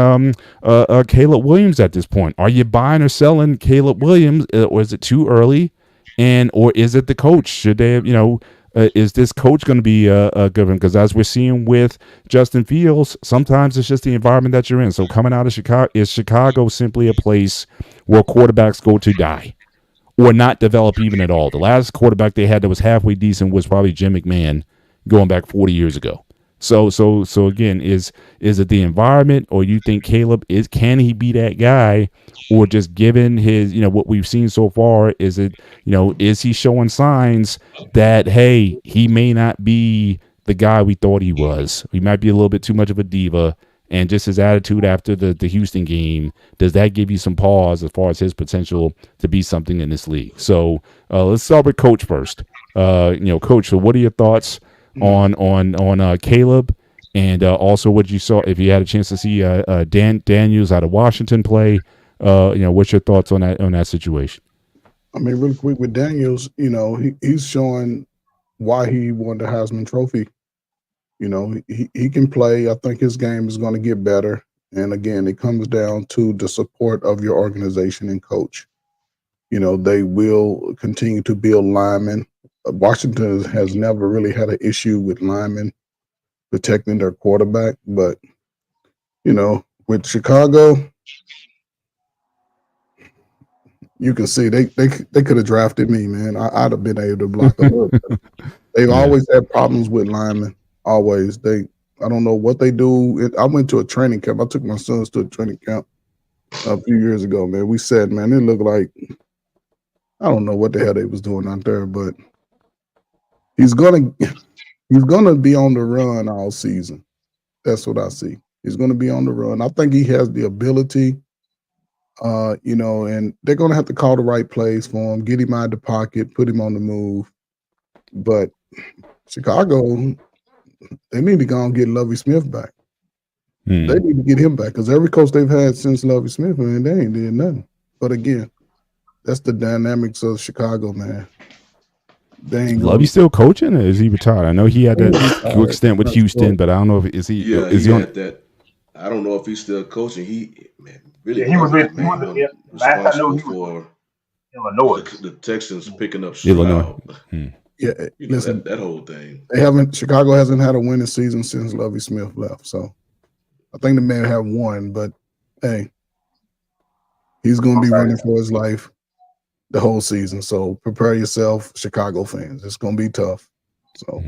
Caleb Williams at this point? Are you buying or selling Caleb Williams, or is it too early? Or is it the coach? Should they have, is this coach going to be good? Because as we're seeing with Justin Fields, sometimes it's just the environment that you're in. So coming out of Chicago, is Chicago simply a place where quarterbacks go to die or not develop even at all? The last quarterback they had that was halfway decent was probably Jim McMahon going back 40 years ago. So again, is it the environment, or you think Caleb can he be that guy, or just given his, what we've seen so far, is it, is he showing signs that, hey, he may not be the guy we thought he was? He might be a little bit too much of a diva, and just his attitude after the Houston game, does that give you some pause as far as his potential to be something in this league? So let's start with Coach first. Coach, so what are your thoughts on Caleb, and also what you saw, if you had a chance to see Daniels out of Washington play? What's your thoughts on that situation? I mean, really quick with Daniels, he's showing why he won the Heisman Trophy. He can play. I think his game is going to get better. And again, it comes down to the support of your organization and coach. They will continue to build linemen. Washington has never really had an issue with linemen protecting their quarterback, but with Chicago, you can see they could have drafted me, man. I'd have been able to block them up. They've always had problems with linemen. Always. I don't know what they do. I went to a training camp. I took my sons to a training camp a few years ago, man. We said, man, it looked like, I don't know what the hell they was doing out there, but he's gonna be on the run all season. That's what I see. He's gonna be on the run. I think he has the ability, and they're gonna have to call the right plays for him, get him out of the pocket, put him on the move. But Chicago, they need to go and get Lovie Smith back. They need to get him back, because every coach they've had since Lovie Smith, man, they ain't did nothing. But again, that's the dynamics of Chicago, man. Lovey still coaching, or is he retired? I know he had that quick stint with Houston, but I don't know if is he. Yeah, is he he on had that. I don't know if he's still coaching. He was responsible for Illinois. The Texans picking up Illinois. Yeah, listen, that whole thing. Chicago hasn't had a winning season since Lovie Smith left. So I think the man have won, but hey, he's going to be running for his life the whole season. So prepare yourself, Chicago fans. It's going to be tough. So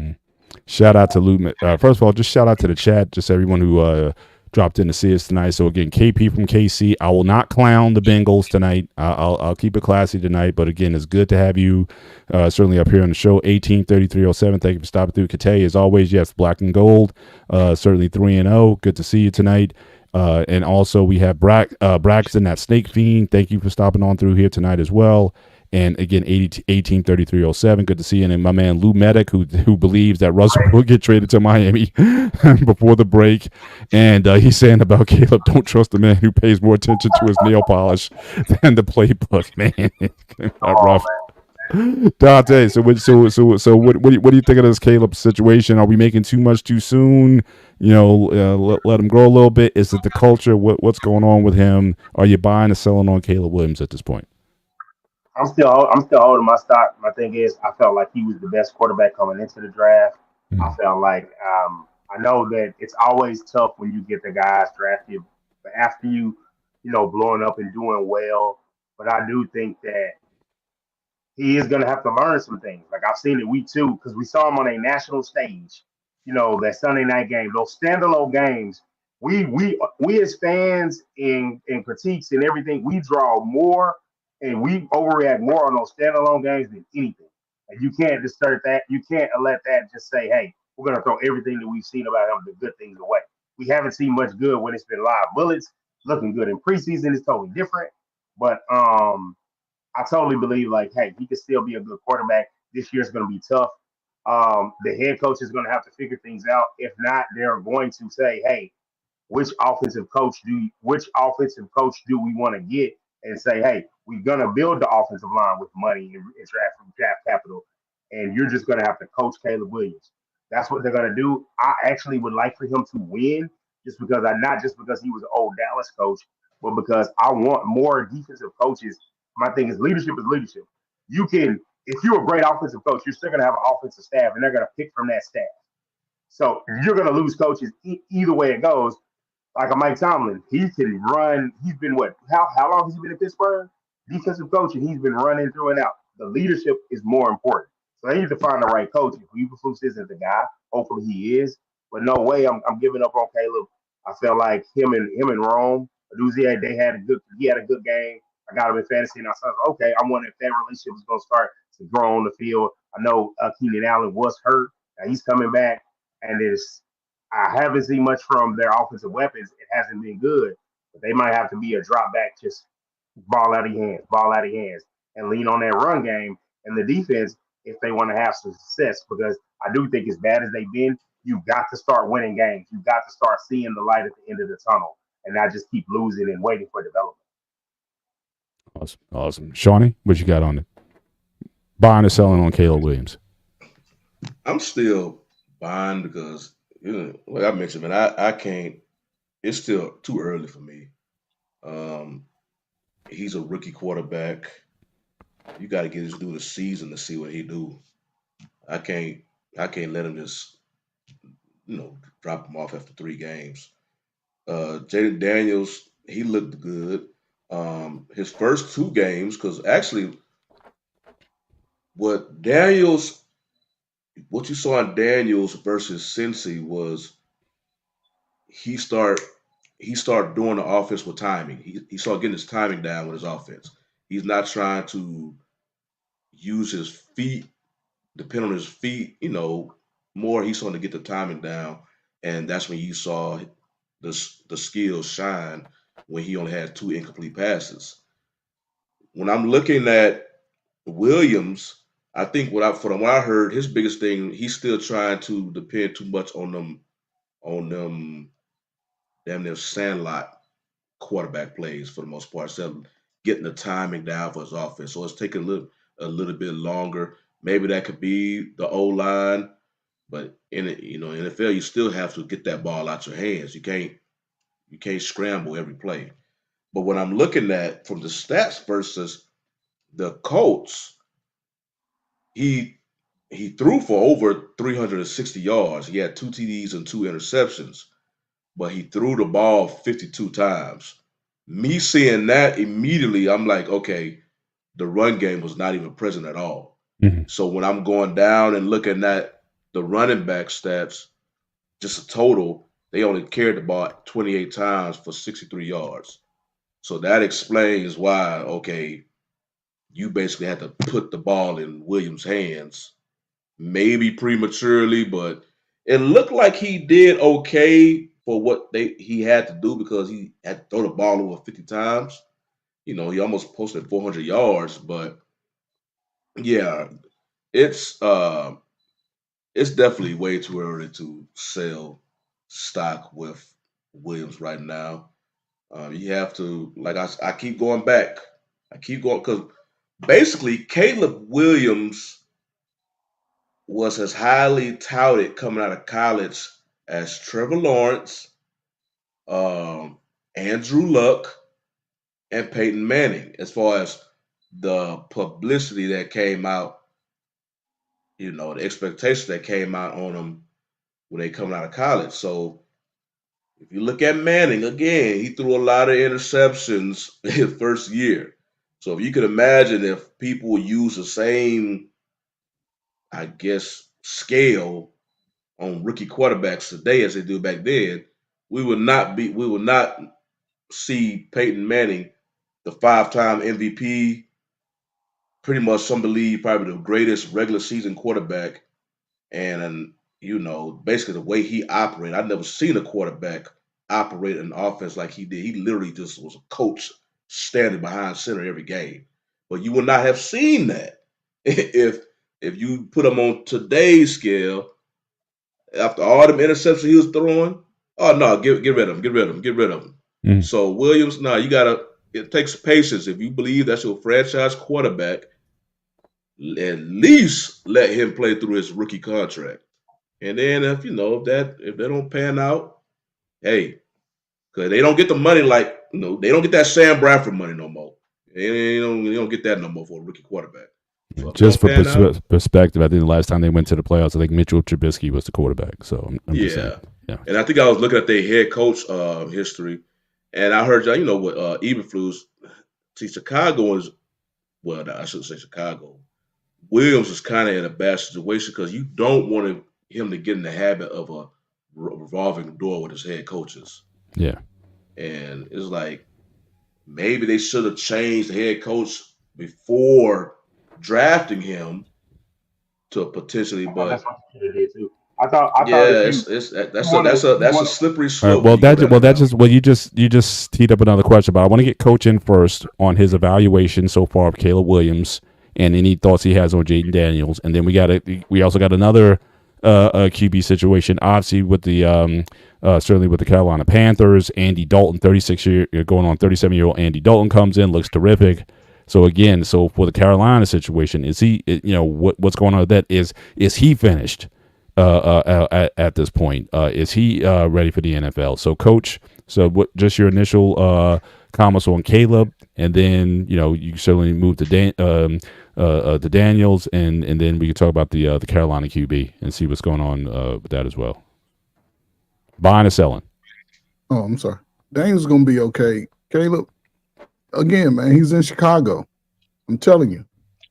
shout out to Lou. First of all, just shout out to the chat, just everyone who dropped in to see us tonight. So again, KP from KC. I will not clown the Bengals tonight. I'll keep it classy tonight. But again, it's good to have you certainly up here on the show. 183307. Thank you for stopping through. Kate, as always, yes, black and gold. Certainly 3-0. Good to see you tonight. And also we have Braxton, that Snake Fiend. Thank you for stopping on through here tonight as well. And again, 183307. Good to see you. And my man Lou Medic, who believes that Russell will get traded to Miami before the break. And he's saying about Caleb, don't trust the man who pays more attention to his nail polish than the playbook. Man, rough. Dante, so what do you think of this Caleb situation? Are we making too much too soon? Let him grow a little bit. Is it the culture? What's going on with him? Are you buying or selling on Caleb Williams at this point? I'm still holding my stock. My thing is, I felt like he was the best quarterback coming into the draft. I Mm. felt like I know that it's always tough when you get the guys drafted, but after blowing up and doing well. But I do think that he is going to have to learn some things. Like I've seen it week 2 because we saw him on a national stage. That Sunday night game, those standalone games. We as fans and critiques and everything, we draw more and we overreact more on those standalone games than anything. And you can't disturb that. You can't let that just say, "Hey, we're going to throw everything that we've seen about him, the good things away." We haven't seen much good when it's been live bullets. Looking good in preseason is totally different. But I totally believe like, hey, he could still be a good quarterback. This year's going to be tough. The head coach is going to have to figure things out. If not, they're going to say, hey, which offensive coach do we want to get and say, hey, we're gonna build the offensive line with money and draft capital, and you're just gonna have to coach Caleb Williams. That's what they're gonna do. I actually would like for him to win, not just because he was an old Dallas coach, but because I want more defensive coaches. My thing is leadership is leadership. You can, if you're a great offensive coach, you're still gonna have an offensive staff, and they're gonna pick from that staff. So you're gonna lose coaches either way it goes, like a Mike Tomlin. He can run. He's been what? How long has he been in Pittsburgh? Defensive coach, and he's been running through and out. The leadership is more important. So they need to find the right coach. If Eberflus isn't the guy, hopefully he is. But no way, I'm giving up on Caleb. I felt like him and Rome, Aduzier, he had a good game. I got him in fantasy, and I said, okay, I'm wondering if that relationship is going to start to grow on the field. I know Keenan Allen was hurt. Now he's coming back, and I haven't seen much from their offensive weapons. It hasn't been good, but they might have to be a drop back, just ball out of hands, and lean on that run game and the defense if they want to have some success. Because I do think, as bad as they've been, you've got to start winning games. You've got to start seeing the light at the end of the tunnel, and not just keep losing and waiting for development. Awesome. Awesome. Shawnee, what you got on it? Buying or selling on Caleb Williams? I'm still buying because like I mentioned, man, I can't. It's still too early for me. Um, he's a rookie quarterback. You got to get his through the season to see what he do. I can't. I can't let him just drop him off after 3 games. Jaden Daniels, he looked good. His first 2 games, because actually, what Daniels, what you saw in Daniels versus Cincy was he start he started doing the offense with timing. He started getting his timing down with his offense. He's not trying to use his feet, depend on his feet, more. He's starting to get the timing down, and that's when you saw the skills shine when he only had 2 incomplete passes. When I'm looking at Williams, I think from what I heard, his biggest thing, he's still trying to depend too much on them damn near sandlot quarterback plays for the most part, so getting the timing down for his offense. So it's taking a little bit longer. Maybe that could be the O line, but in it, NFL, you still have to get that ball out your hands. You can't scramble every play. But what I'm looking at from the stats versus the Colts, he he threw for over 360 yards. He had 2 TDs and 2 interceptions, but he threw the ball 52 times. Me seeing that immediately, I'm like, okay, the run game was not even present at all. Mm-hmm. So when I'm going down and looking at the running back stats, just a total, they only carried the ball 28 times for 63 yards. So that explains why, okay, you basically had to put the ball in Williams' hands, maybe prematurely, but it looked like he did okay for what he had to do because he had to throw the ball over 50 times. He almost posted 400 yards, but yeah, it's uh it's definitely way too early to sell stock with Williams right now. You have to, like I keep going back. I keep going because basically Caleb Williams was as highly touted coming out of college as Trevor Lawrence, um, Andrew Luck, and Peyton Manning as far as the publicity that came out, the expectation that came out on them when they come out of college. So if you look at Manning again, he threw a lot of interceptions his first year. So if you could imagine if people would use the same, I guess, scale on rookie quarterbacks today as they do back then, we would not see Peyton Manning, the 5-time MVP, pretty much some believe probably the greatest regular season quarterback, and basically the way he operated. I've never seen a quarterback operate an offense like he did. He literally just was a coach standing behind center every game. But you would not have seen that if you put him on today's scale after all them interceptions he was throwing. Oh no, get rid of him, get rid of him. Mm. So Williams, no, it takes patience. If you believe that's your franchise quarterback, at least let him play through his rookie contract. And then if they don't pan out, hey, because they don't get the money they don't get that Sam Bradford money no more. They don't get that no more for a rookie quarterback. So just for perspective, I think the last time they went to the playoffs, I think Mitchell Trubisky was the quarterback. So I'm just saying, yeah. And I think I was looking at their head coach history, and I heard what Eberflus. See, Chicago is I shouldn't say Chicago. Williams is kind of in a bad situation because you don't want him to get in the habit of a revolving door with his head coaches. Yeah. And it's like maybe they should have changed the head coach before drafting him to potentially, but that's what you did too. I thought that's a slippery slope. You just teed up another question, but I want to get Coach in first on his evaluation so far of Caleb Williams and any thoughts he has on Jaden Daniels, and then we also got another QB situation, obviously with the certainly with the Carolina Panthers. Andy Dalton, 37-year-old Andy Dalton comes in, looks terrific. So again, for the Carolina situation, is he? What's going on with that? Is he finished at this point? Is he ready for the NFL? So, Coach, just your initial comments on Caleb, and then you certainly move to Daniels, and then we can talk about the Carolina QB and see what's going on with that as well. Buying or selling? Oh, I'm sorry. Daniels is gonna be okay. Caleb, again, man, he's in Chicago. I'm telling you,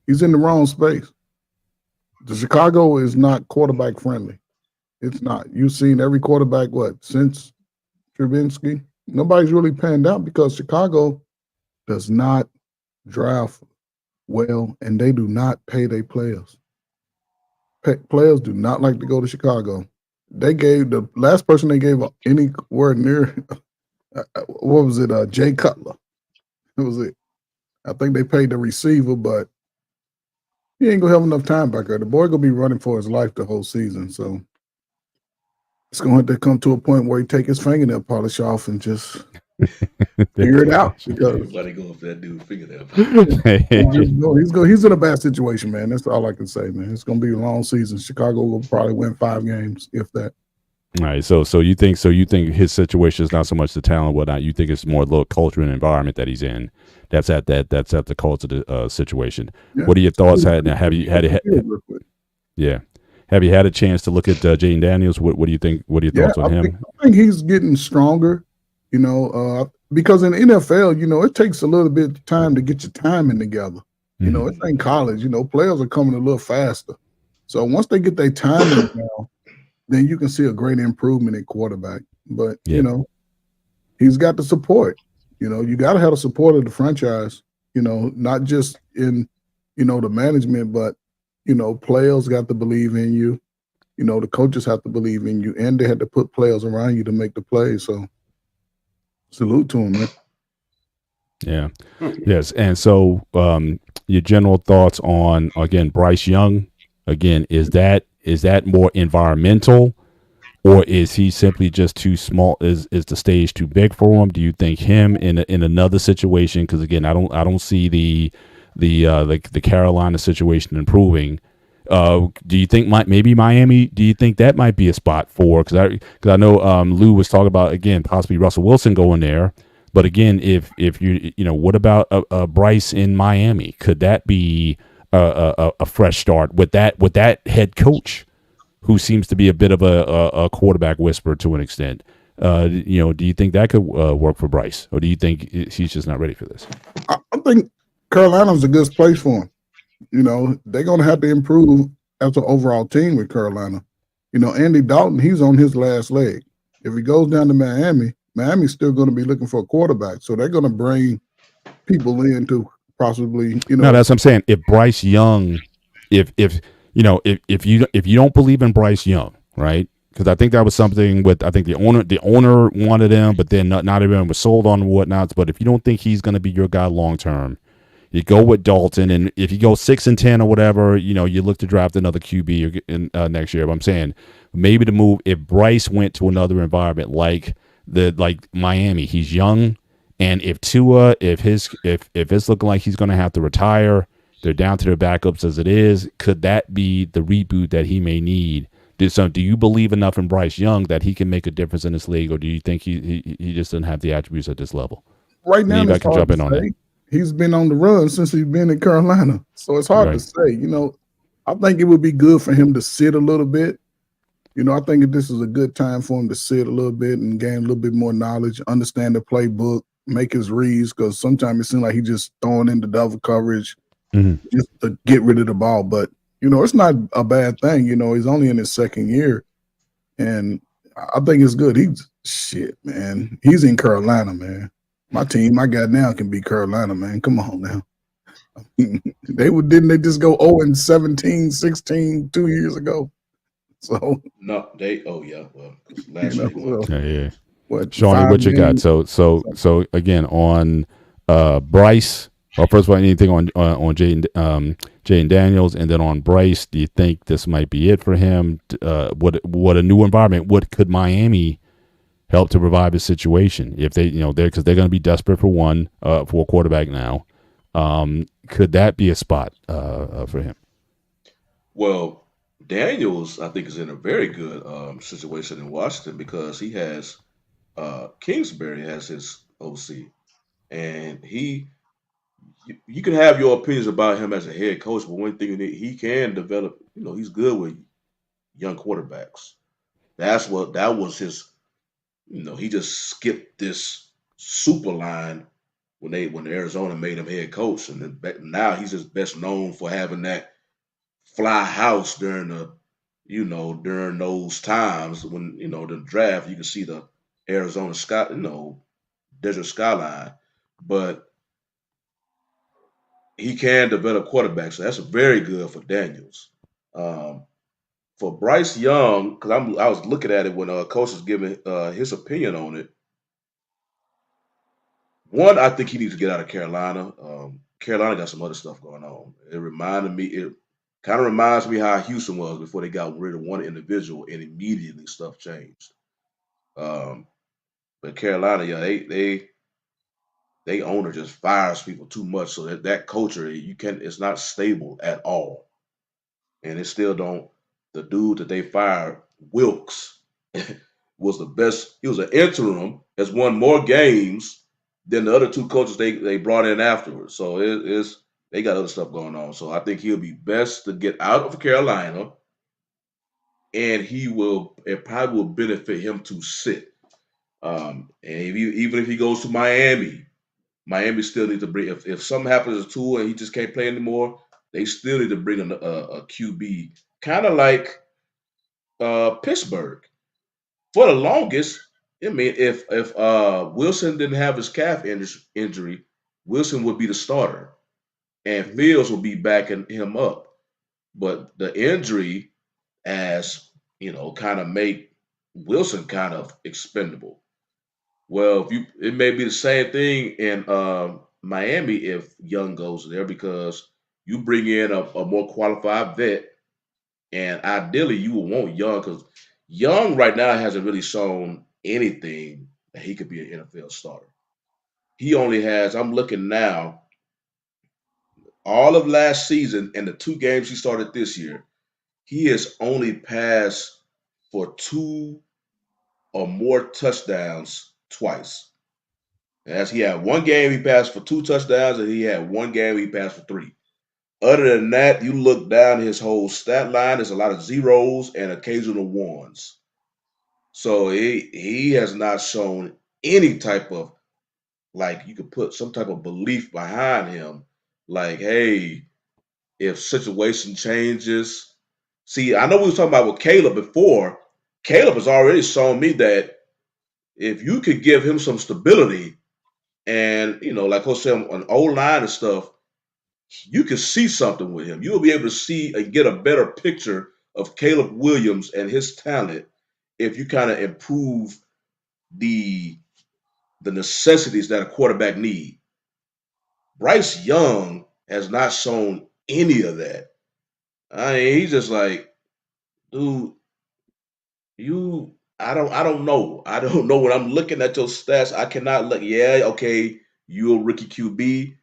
he's in the wrong space. The Chicago is not quarterback friendly. It's not. You've seen every quarterback since Trubisky. Nobody's really panned out because Chicago does not draft well, and they do not pay their players. Players do not like to go to Chicago. They gave the last person they gave anywhere near, what was it? Jay Cutler. That was it. I think they paid the receiver, but he ain't gonna have enough time back there. The boy gonna be running for his life the whole season, so it's gonna have to come to a point where he take his fingernail polish off and just figure it out. Because let it go if that dude fingernail. He's in a bad situation, man. That's all I can say, man. It's gonna be a long season. Chicago will probably win 5 games, if that. All right, so you think his situation is not so much the talent, whatnot. You think it's more the culture and environment that he's in. That's at the cause of the situation. Yeah. What are your thoughts? Have you had a chance to look at Jaden Daniels? What do you think? What are your thoughts on him? I think he's getting stronger. Because in the NFL, it takes a little bit of time to get your timing together. It ain't college. Players are coming a little faster. So once they get their timing down, then you can see a great improvement in quarterback. But, he's got the support. You got to have the support of the franchise, not just in, the management, but, players got to believe in you. The coaches have to believe in you, and they had to put players around you to make the plays. So salute to him, man. Yeah. Yes. And so your general thoughts on, again, Bryce Young, again, is that more environmental, or is he simply just too small? Is the stage too big for him? Do you think him in another situation? Because again, I don't see the Carolina situation improving. Do you think maybe Miami? Do you think that might be a spot for? Because I know Lou was talking about, again, possibly Russell Wilson going there. But again, if what about Bryce in Miami? Could that be a fresh start with that head coach who seems to be a bit of a quarterback whisperer to an extent? Do you think that could work for Bryce, or do you think he's just not ready for this? I think Carolina's a good place for him. They're going to have to improve as an overall team with Carolina. Andy Dalton, he's on his last leg. If he goes down to Miami, Miami's still going to be looking for a quarterback. So they're going to bring people in to possibly, No, that's what I'm saying. If Bryce Young, if you don't believe in Bryce Young, right? Because I think that was something with, I think the owner wanted him, but then not everyone was sold on and whatnot. But if you don't think he's going to be your guy long term, you go with Dalton, and if you go 6-10 or whatever, you look to draft another QB next year. But I'm saying maybe the move, if Bryce went to another environment like Miami, he's young, and if Tua, if it's looking like he's going to have to retire, they're down to their backups as it is. Could that be the reboot that he may need? Do you believe enough in Bryce Young that he can make a difference in this league, or do you think he just doesn't have the attributes at this level? Right now, anybody can jump in on that. He's been on the run since he's been in Carolina, so it's hard to say. I think it would be good for him to sit a little bit. I think this is a good time for him to sit a little bit and gain a little bit more knowledge, understand the playbook, make his reads, because sometimes it seems like he's just throwing in the double coverage just to get rid of the ball. But, it's not a bad thing. He's only in his second year, and I think it's good. Man. He's in Carolina, man. My team I got now can beat Carolina, man. Come on now. Didn't they just go 0-17, 16 2 years ago? So no, last year. What, Shawnee, what you got? So again on Bryce. Well, first of all, anything on Jaden Daniels, and then on Bryce, do you think this might be it for him? What a new environment? Could Miami help to revive his situation if they, because they're going to be desperate for a quarterback now. Could that be a spot for him? Well, Daniels, I think, is in a very good situation in Washington because he has Kingsbury as his OC, and you can have your opinions about him as a head coach, but one thing he can develop, he's good with young quarterbacks. That was his. He just skipped this super line when Arizona made him head coach, and then now he's just best known for having that fly house during those times when the draft. You can see the Arizona sky, desert skyline, but he can develop quarterbacks, so that's very good for Daniels. For Bryce Young, because I was looking at it when coach was giving his opinion on it. One, I think he needs to get out of Carolina. Carolina got some other stuff going on. It kind of reminds me how Houston was before they got rid of one individual and immediately stuff changed. But Carolina, they owner just fires people too much, so that culture it's not stable at all, and it still don't. The dude that they fired, Wilkes, was the best. He was an interim, has won more games than the other two coaches they brought in afterwards. So they got other stuff going on. So I think he'll be best to get out of Carolina, and it probably will benefit him to sit. And even if he goes to Miami still needs to bring. If something happens to Tua and he just can't play anymore, they still need to bring a QB, kind of like Pittsburgh. For the longest, I mean, if Wilson didn't have his calf injury, Wilson would be the starter, and Fields would be backing him up. But the injury, as kind of make Wilson kind of expendable. Well, it may be the same thing in Miami if Young goes there because you bring in a more qualified vet, and ideally you will want Young because Young right now hasn't really shown anything that he could be an NFL starter. He only has. I'm looking now. All of last season and the two games he started this year, he has only passed for 2 or more touchdowns twice. As he had one game he passed for 2 touchdowns, and he had one game he passed for 3. Other than that, you look down his whole stat line, there's a lot of zeros and occasional ones. So he has not shown any type of, like, you could put some type of belief behind him. Like, hey, if situation changes. See, I know we were talking about with Caleb before. Caleb has already shown me that if you could give him some stability and, like I said, on O-line and stuff, you can see something with him. You'll be able to see and get a better picture of Caleb Williams and his talent if you kind of improve the necessities that a quarterback need. Bryce Young has not shown any of that. I mean, he's just like, dude, I don't know. I don't know. When I'm looking at your stats, I cannot look. Yeah, okay, you a rookie QB,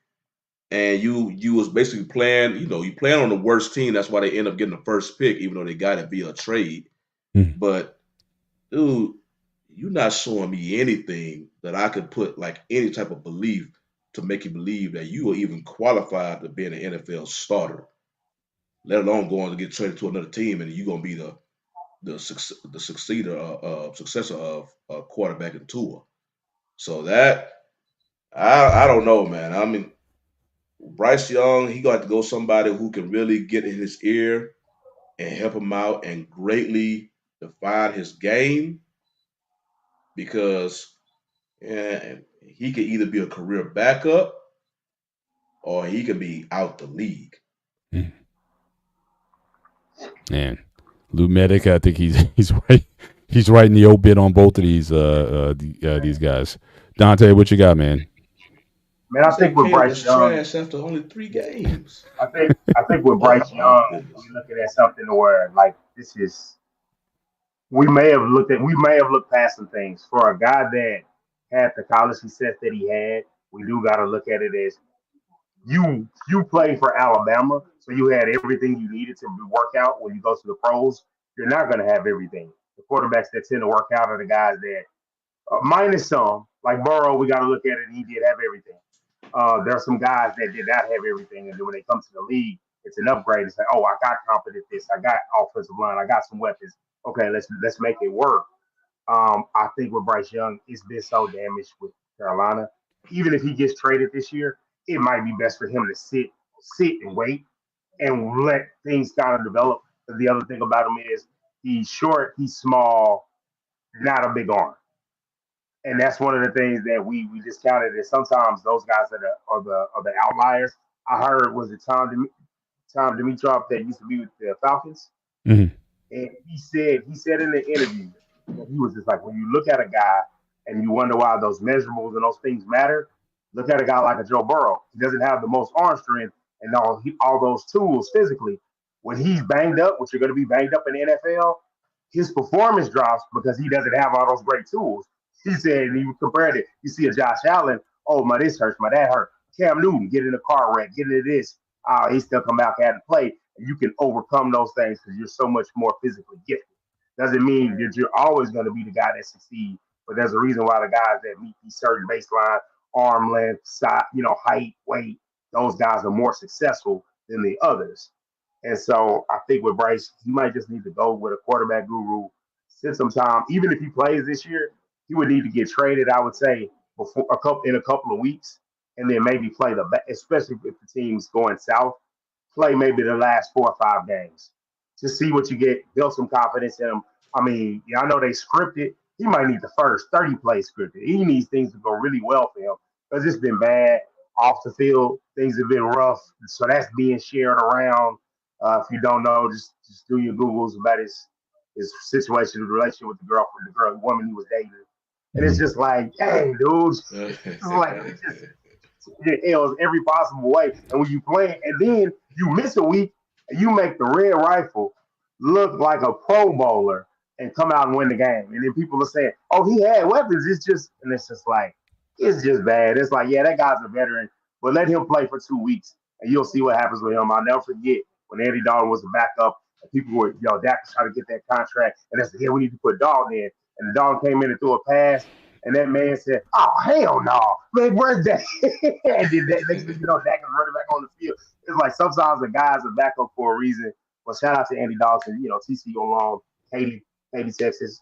and you was basically playing. You playing on the worst team. That's why they end up getting the first pick, even though they got it via a trade. Mhm. But dude, you're not showing me anything that I could put like any type of belief to make you believe that you are even qualified to be an NFL starter, let alone going to get traded to another team and you're gonna be the successor of quarterback and Tua. So that I don't know, man. I mean, Bryce Young, he got to go somebody who can really get in his ear and help him out and greatly define his game because he could either be a career backup or he could be out the league. Mhm. And Lou Medic, I think he's right. He's writing the obit on both of these guys. Dante, what you got, man? Man, He I think said with Caleb Bryce was Young, trash after only 3 games. I think with Oh Bryce my Young, goodness. we looking at something where like this is we may have looked past some things for a guy that had the college success that he had. We do got to look at it as you played for Alabama, so you had everything you needed to work out. When you go to the pros, you're not going to have everything. The quarterbacks that tend to work out are the guys that, minus some, like Burrow, we got to look at it. He did have everything. There are some guys that did not have everything, and then when they come to the league, it's an upgrade. It's like, oh, I got competent this, I got offensive line, I got some weapons. Okay, let's make it work. I think with Bryce Young, it's been so damaged with Carolina. Even if he gets traded this year, it might be best for him to sit and wait and let things kind of develop. The other thing about him is he's short, he's small, not a big arm, and that's one of the things that we discounted. Is sometimes those guys are the outliers. I heard was it Tom Dimitrov that used to be with the Falcons. Hmm. And he said in the interview that he was just like, when you look at a guy and you wonder why those measurables and those things matter, look at a guy like a Joe Burrow. He doesn't have the most arm strength and all those tools physically. When he's banged up, which you're going to be banged up in the NFL, his performance drops because he doesn't have all those great tools. He said, and he compared it. You see a Josh Allen, oh, my this hurts, my that hurt. Cam Newton, get in a car wreck, get into this. He still come out and play, and you can overcome those things because you're so much more physically gifted. Doesn't mean that you're always going to be the guy that succeeds, but there's a reason why the guys that meet these certain baseline arm length, size, height, weight, those guys are more successful than the others. And so I think with Bryce, he might just need to go with a quarterback guru, spend some time. Even if he plays this year, he would need to get traded, I would say, before a couple of weeks, and then maybe play especially if the team's going south, play maybe the last 4 or 5 games to see what you get, build some confidence in him. I mean, yeah, I know they scripted. He might need the first 30 plays scripted. He needs things to go really well for him because it's been bad off the field. Things have been rough, so that's being shared around. If you don't know, just do your googles about his situation, the relationship with the woman he was dating, and it's Hmm. just like, dang, dude, it's like you just your L's every possible way. And when you play, and then you miss a week, and you make the red rifle look like a Pro Bowler and come out and win the game. And then people are saying, "Oh, he had weapons." And it's just like, it's just bad. It's like, yeah, that guy's a veteran, but let him play for 2 weeks, and you'll see what happens with him. I'll never forget when Andy Dalton was a backup, and people were, Dak was trying to get that contract, and they said, yeah, we need to put Dalton in. And Dalton came in and threw a pass. And that man said, "Oh hell no, man, where's that?" And then next thing you know, Dak is running back on the field. It's like sometimes the guys are back up for a reason. But shout out to Andy Dawson, TCU along, Katy, Texas.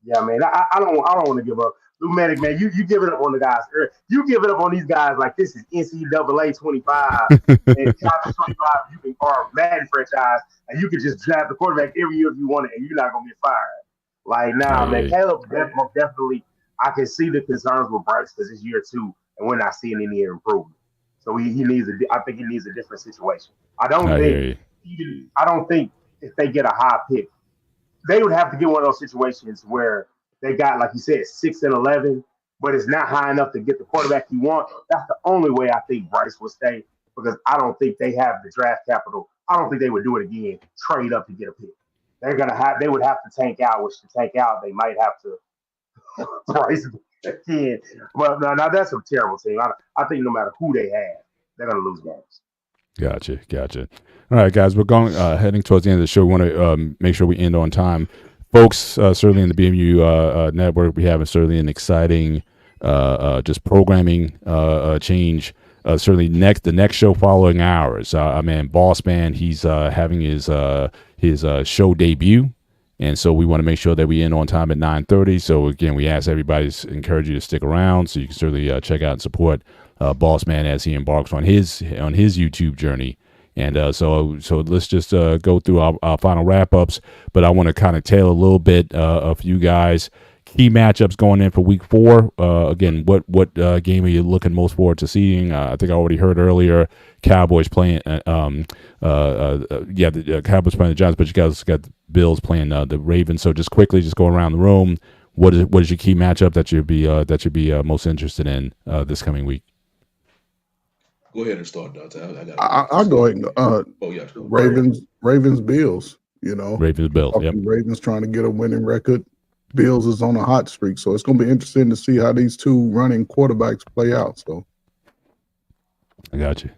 Yeah, man, I don't want to give up. Lou Manic, man, you give it up on the guys. You give it up on these guys like this is NCAA 25 and college 25. You can or Madden franchise, and you can just draft the quarterback every year if you want it, and you're not gonna get fired. Like, nah, man, Caleb definitely. I can see the concerns with Bryce because it's year 2, and we're not seeing any improvement. So he needs I think he needs a different situation. I don't think if they get a high pick, they would have to get one of those situations where they got, like you said, 6 and 11, but it's not high enough to get the quarterback you want. That's the only way I think Bryce will stay because I don't think they have the draft capital. I don't think they would do it again, trade up to get a pick. They would have to tank out, which to tank out, they might have to Bryce again. But now that's a terrible team. I think no matter who they have, they're going to lose games. Gotcha. All right, guys, we're going heading towards the end of the show. We want to make sure we end on time. Folks, certainly in the BMU network, we have certainly an exciting just programming change. Certainly the next show following ours. Man, Boss Man, he's having his show debut. And so we want to make sure that we end on time at 9:30. So again, we encourage you to stick around so you can certainly check out and support Boss Man as he embarks on his YouTube journey. And so let's just go through our final wrap-ups. But I want to kind of tailor a little bit of you guys. Key matchups going in for Week 4. Again, what game are you looking most forward to seeing? I think I already heard earlier. Cowboys playing. The Cowboys playing the Giants, but you guys got the Bills playing the Ravens. So just quickly, just go around the room. What is your key matchup that you'd be most interested in this coming week? Go ahead and start, Dante. I'll go ahead. Ravens, Bills. Ravens, Bills. Yep. Ravens trying to get a winning record. Bills is on a hot streak, so it's going to be interesting to see how these two running quarterbacks play out. So, I got you,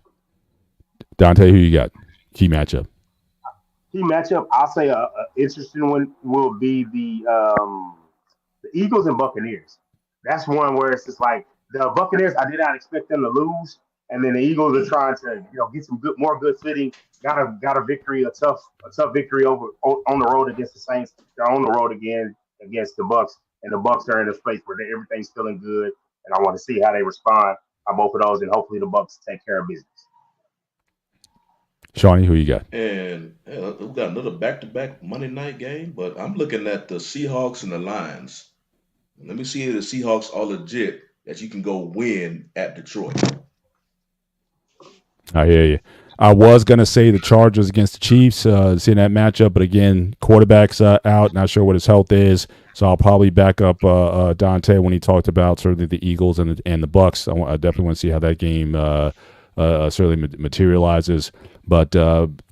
Dante. Who you got? Key matchup. I'll say a interesting one will be the Eagles and Buccaneers. That's one where it's just like the Buccaneers. I did not expect them to lose. And then the Eagles are trying to, get some more good fitting. Got a victory, a tough victory on the road against the Saints. They're on the road again against the Bucks, and the Bucks are in a space where everything's feeling good. And I want to see how they respond on both of those, and hopefully the Bucks take care of business. Shawnee, who you got? And we've got another back-to-back Monday night game, but I'm looking at the Seahawks and the Lions. Let me see if the Seahawks are legit that you can go win at Detroit. I hear you. I was going to say the Chargers against the Chiefs, seeing that matchup, but again, quarterback's out, not sure what his health is, so I'll probably back up Dante when he talked about certainly the Eagles and the Bucks. I definitely want to see how that game certainly materializes. But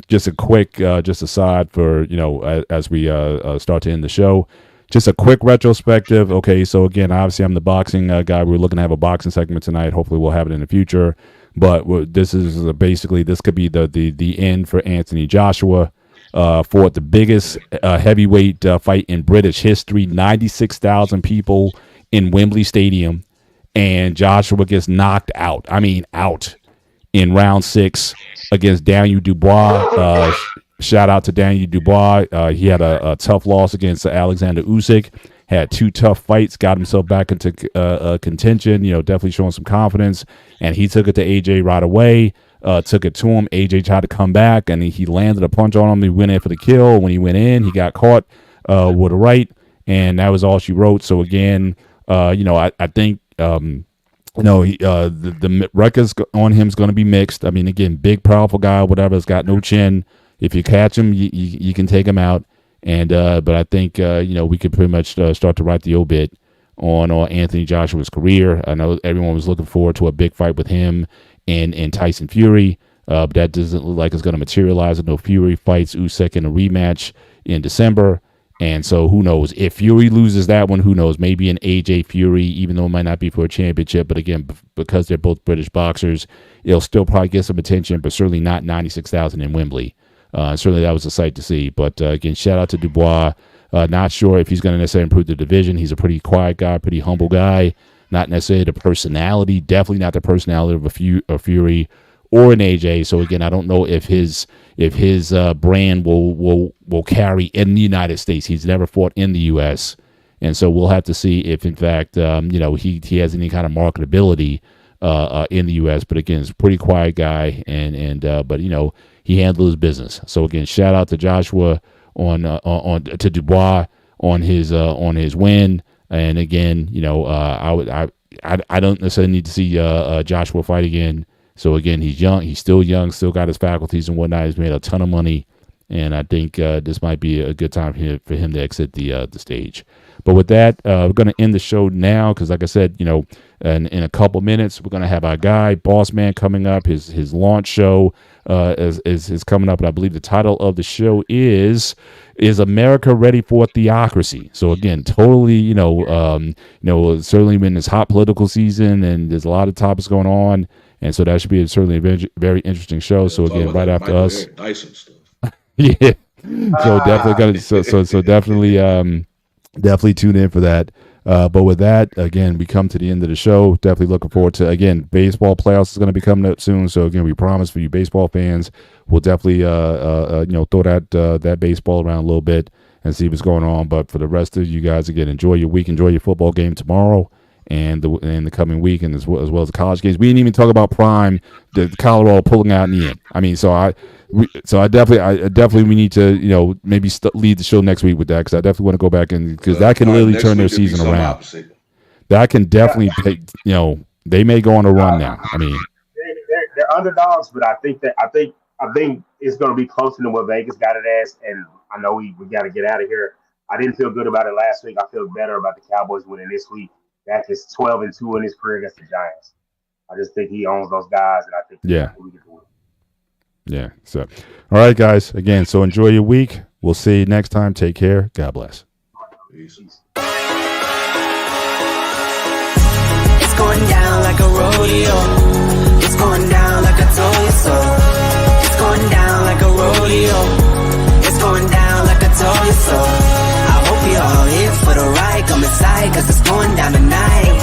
just a quick, just aside for, as we start to end the show, just a quick retrospective. Okay, so again, obviously I'm the boxing guy. We're looking to have a boxing segment tonight. Hopefully we'll have it in the future. But this is basically, this could be the end for Anthony Joshua for the biggest heavyweight fight in British history. 96,000 people in Wembley Stadium, and Joshua gets knocked out. I mean, out in round 6 against Daniel Dubois. Shout out to Daniel Dubois. He had a tough loss against Alexander Usyk. Had 2 tough fights, got himself back into contention, definitely showing some confidence. And he took it to AJ right away, took it to him. AJ tried to come back, and he landed a punch on him. He went in for the kill. When he went in, he got caught with a right, and that was all she wrote. So, again, I think, the records on him is going to be mixed. I mean, again, big, powerful guy, whatever, has got no chin. If you catch him, you can take him out. And but I think we could pretty much start to write the obit on Anthony Joshua's career. I know everyone was looking forward to a big fight with him and Tyson Fury, but that doesn't look like it's going to materialize. No, Fury fights Usyk in a rematch in December, and so who knows if Fury loses that one? Who knows? Maybe an AJ Fury, even though it might not be for a championship. But again, because they're both British boxers, it'll still probably get some attention, but certainly not 96,000 in Wembley. Certainly that was a sight to see. But again, shout out to Dubois. Not sure if he's going to necessarily improve the division. He's a pretty quiet guy, pretty humble guy. Not necessarily the personality. Definitely not the personality of a Fury or an AJ. So again, I don't know if his brand will carry in the United States. He's never fought in the U.S. And so we'll have to see if, in fact, he has any kind of marketability in the U.S. But again, he's a pretty quiet guy, but he handled his business. So again, shout out to Joshua to Dubois on his win. And again, I don't necessarily need to see Joshua fight again. So again, he's young. He's still young. Still got his faculties and whatnot. He's made a ton of money, and I think this might be a good time for him to exit the stage. But with that, we're going to end the show now because, like I said, in a couple minutes, we're going to have our guy, Boss Man, coming up. His launch show is coming up, and I believe the title of the show is America Ready for Theocracy? So again, totally, certainly in this hot political season, and there's a lot of topics going on, and so that should be certainly a very interesting show. So again, right after us, Dyson stuff. Yeah. So definitely definitely tune in for that. But with that, again, we come to the end of the show. Definitely looking forward to, again, baseball playoffs is going to be coming up soon. So again, we promise for you baseball fans, we'll definitely throw that baseball around a little bit and see what's going on. But for the rest of you guys, again, enjoy your week, enjoy your football game tomorrow and the coming week, and as well as the college games. We didn't even talk about Prime, the Colorado pulling out in the end. I mean, we need to maybe lead the show next week with that, because I definitely want to go back because that can literally turn their season around. Opposite. That can definitely they may go on a run now. I mean, they're underdogs, but I think it's going to be closer than what Vegas got it as. And I know we got to get out of here. I didn't feel good about it last week. I feel better about the Cowboys winning this week. Dak is 12-2 in his career against the Giants. I just think he owns those guys, and I think we get the win. Yeah. So, all right, guys. Again, so enjoy your week. We'll see you next time. Take care. God bless. Peace. It's going down like a rodeo. It's going down like a toy so. It's going down like a rodeo. It's going down like a toy so. I hope you all here for the ride. Come inside, cause it's going down tonight.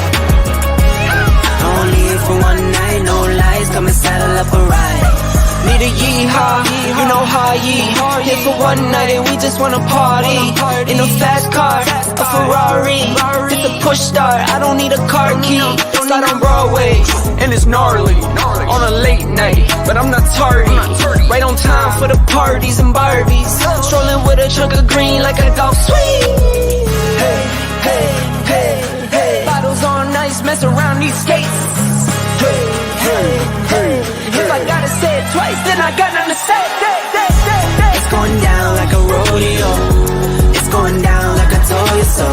Only here for one night, no lies. Come and saddle up a ride. Need a yeehaw, you know how here for one night and we just wanna party. In a fast car, a Ferrari. It's a push start, I don't need a car key. Start on Broadway, and it's gnarly. On a late night, but I'm not tardy. Right on time for the parties and Barbies. Strolling with a chunk of green like a golf swing. Hey, hey, hey, hey. Bottles on ice, mess around these skates. Hey, hey, hey. If I gotta say it twice, then I got nothing to say. It's going down like a rodeo. It's going down like a toy so.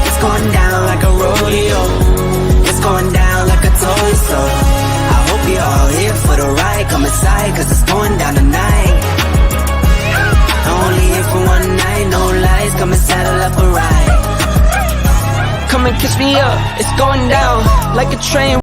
It's going down like a rodeo. It's going down like a toy so. I hope you all here for the ride. Come inside, cause it's going down tonight. Only here for one night, no lies. Come and saddle up a ride. Come and kiss me up, it's going down like a train.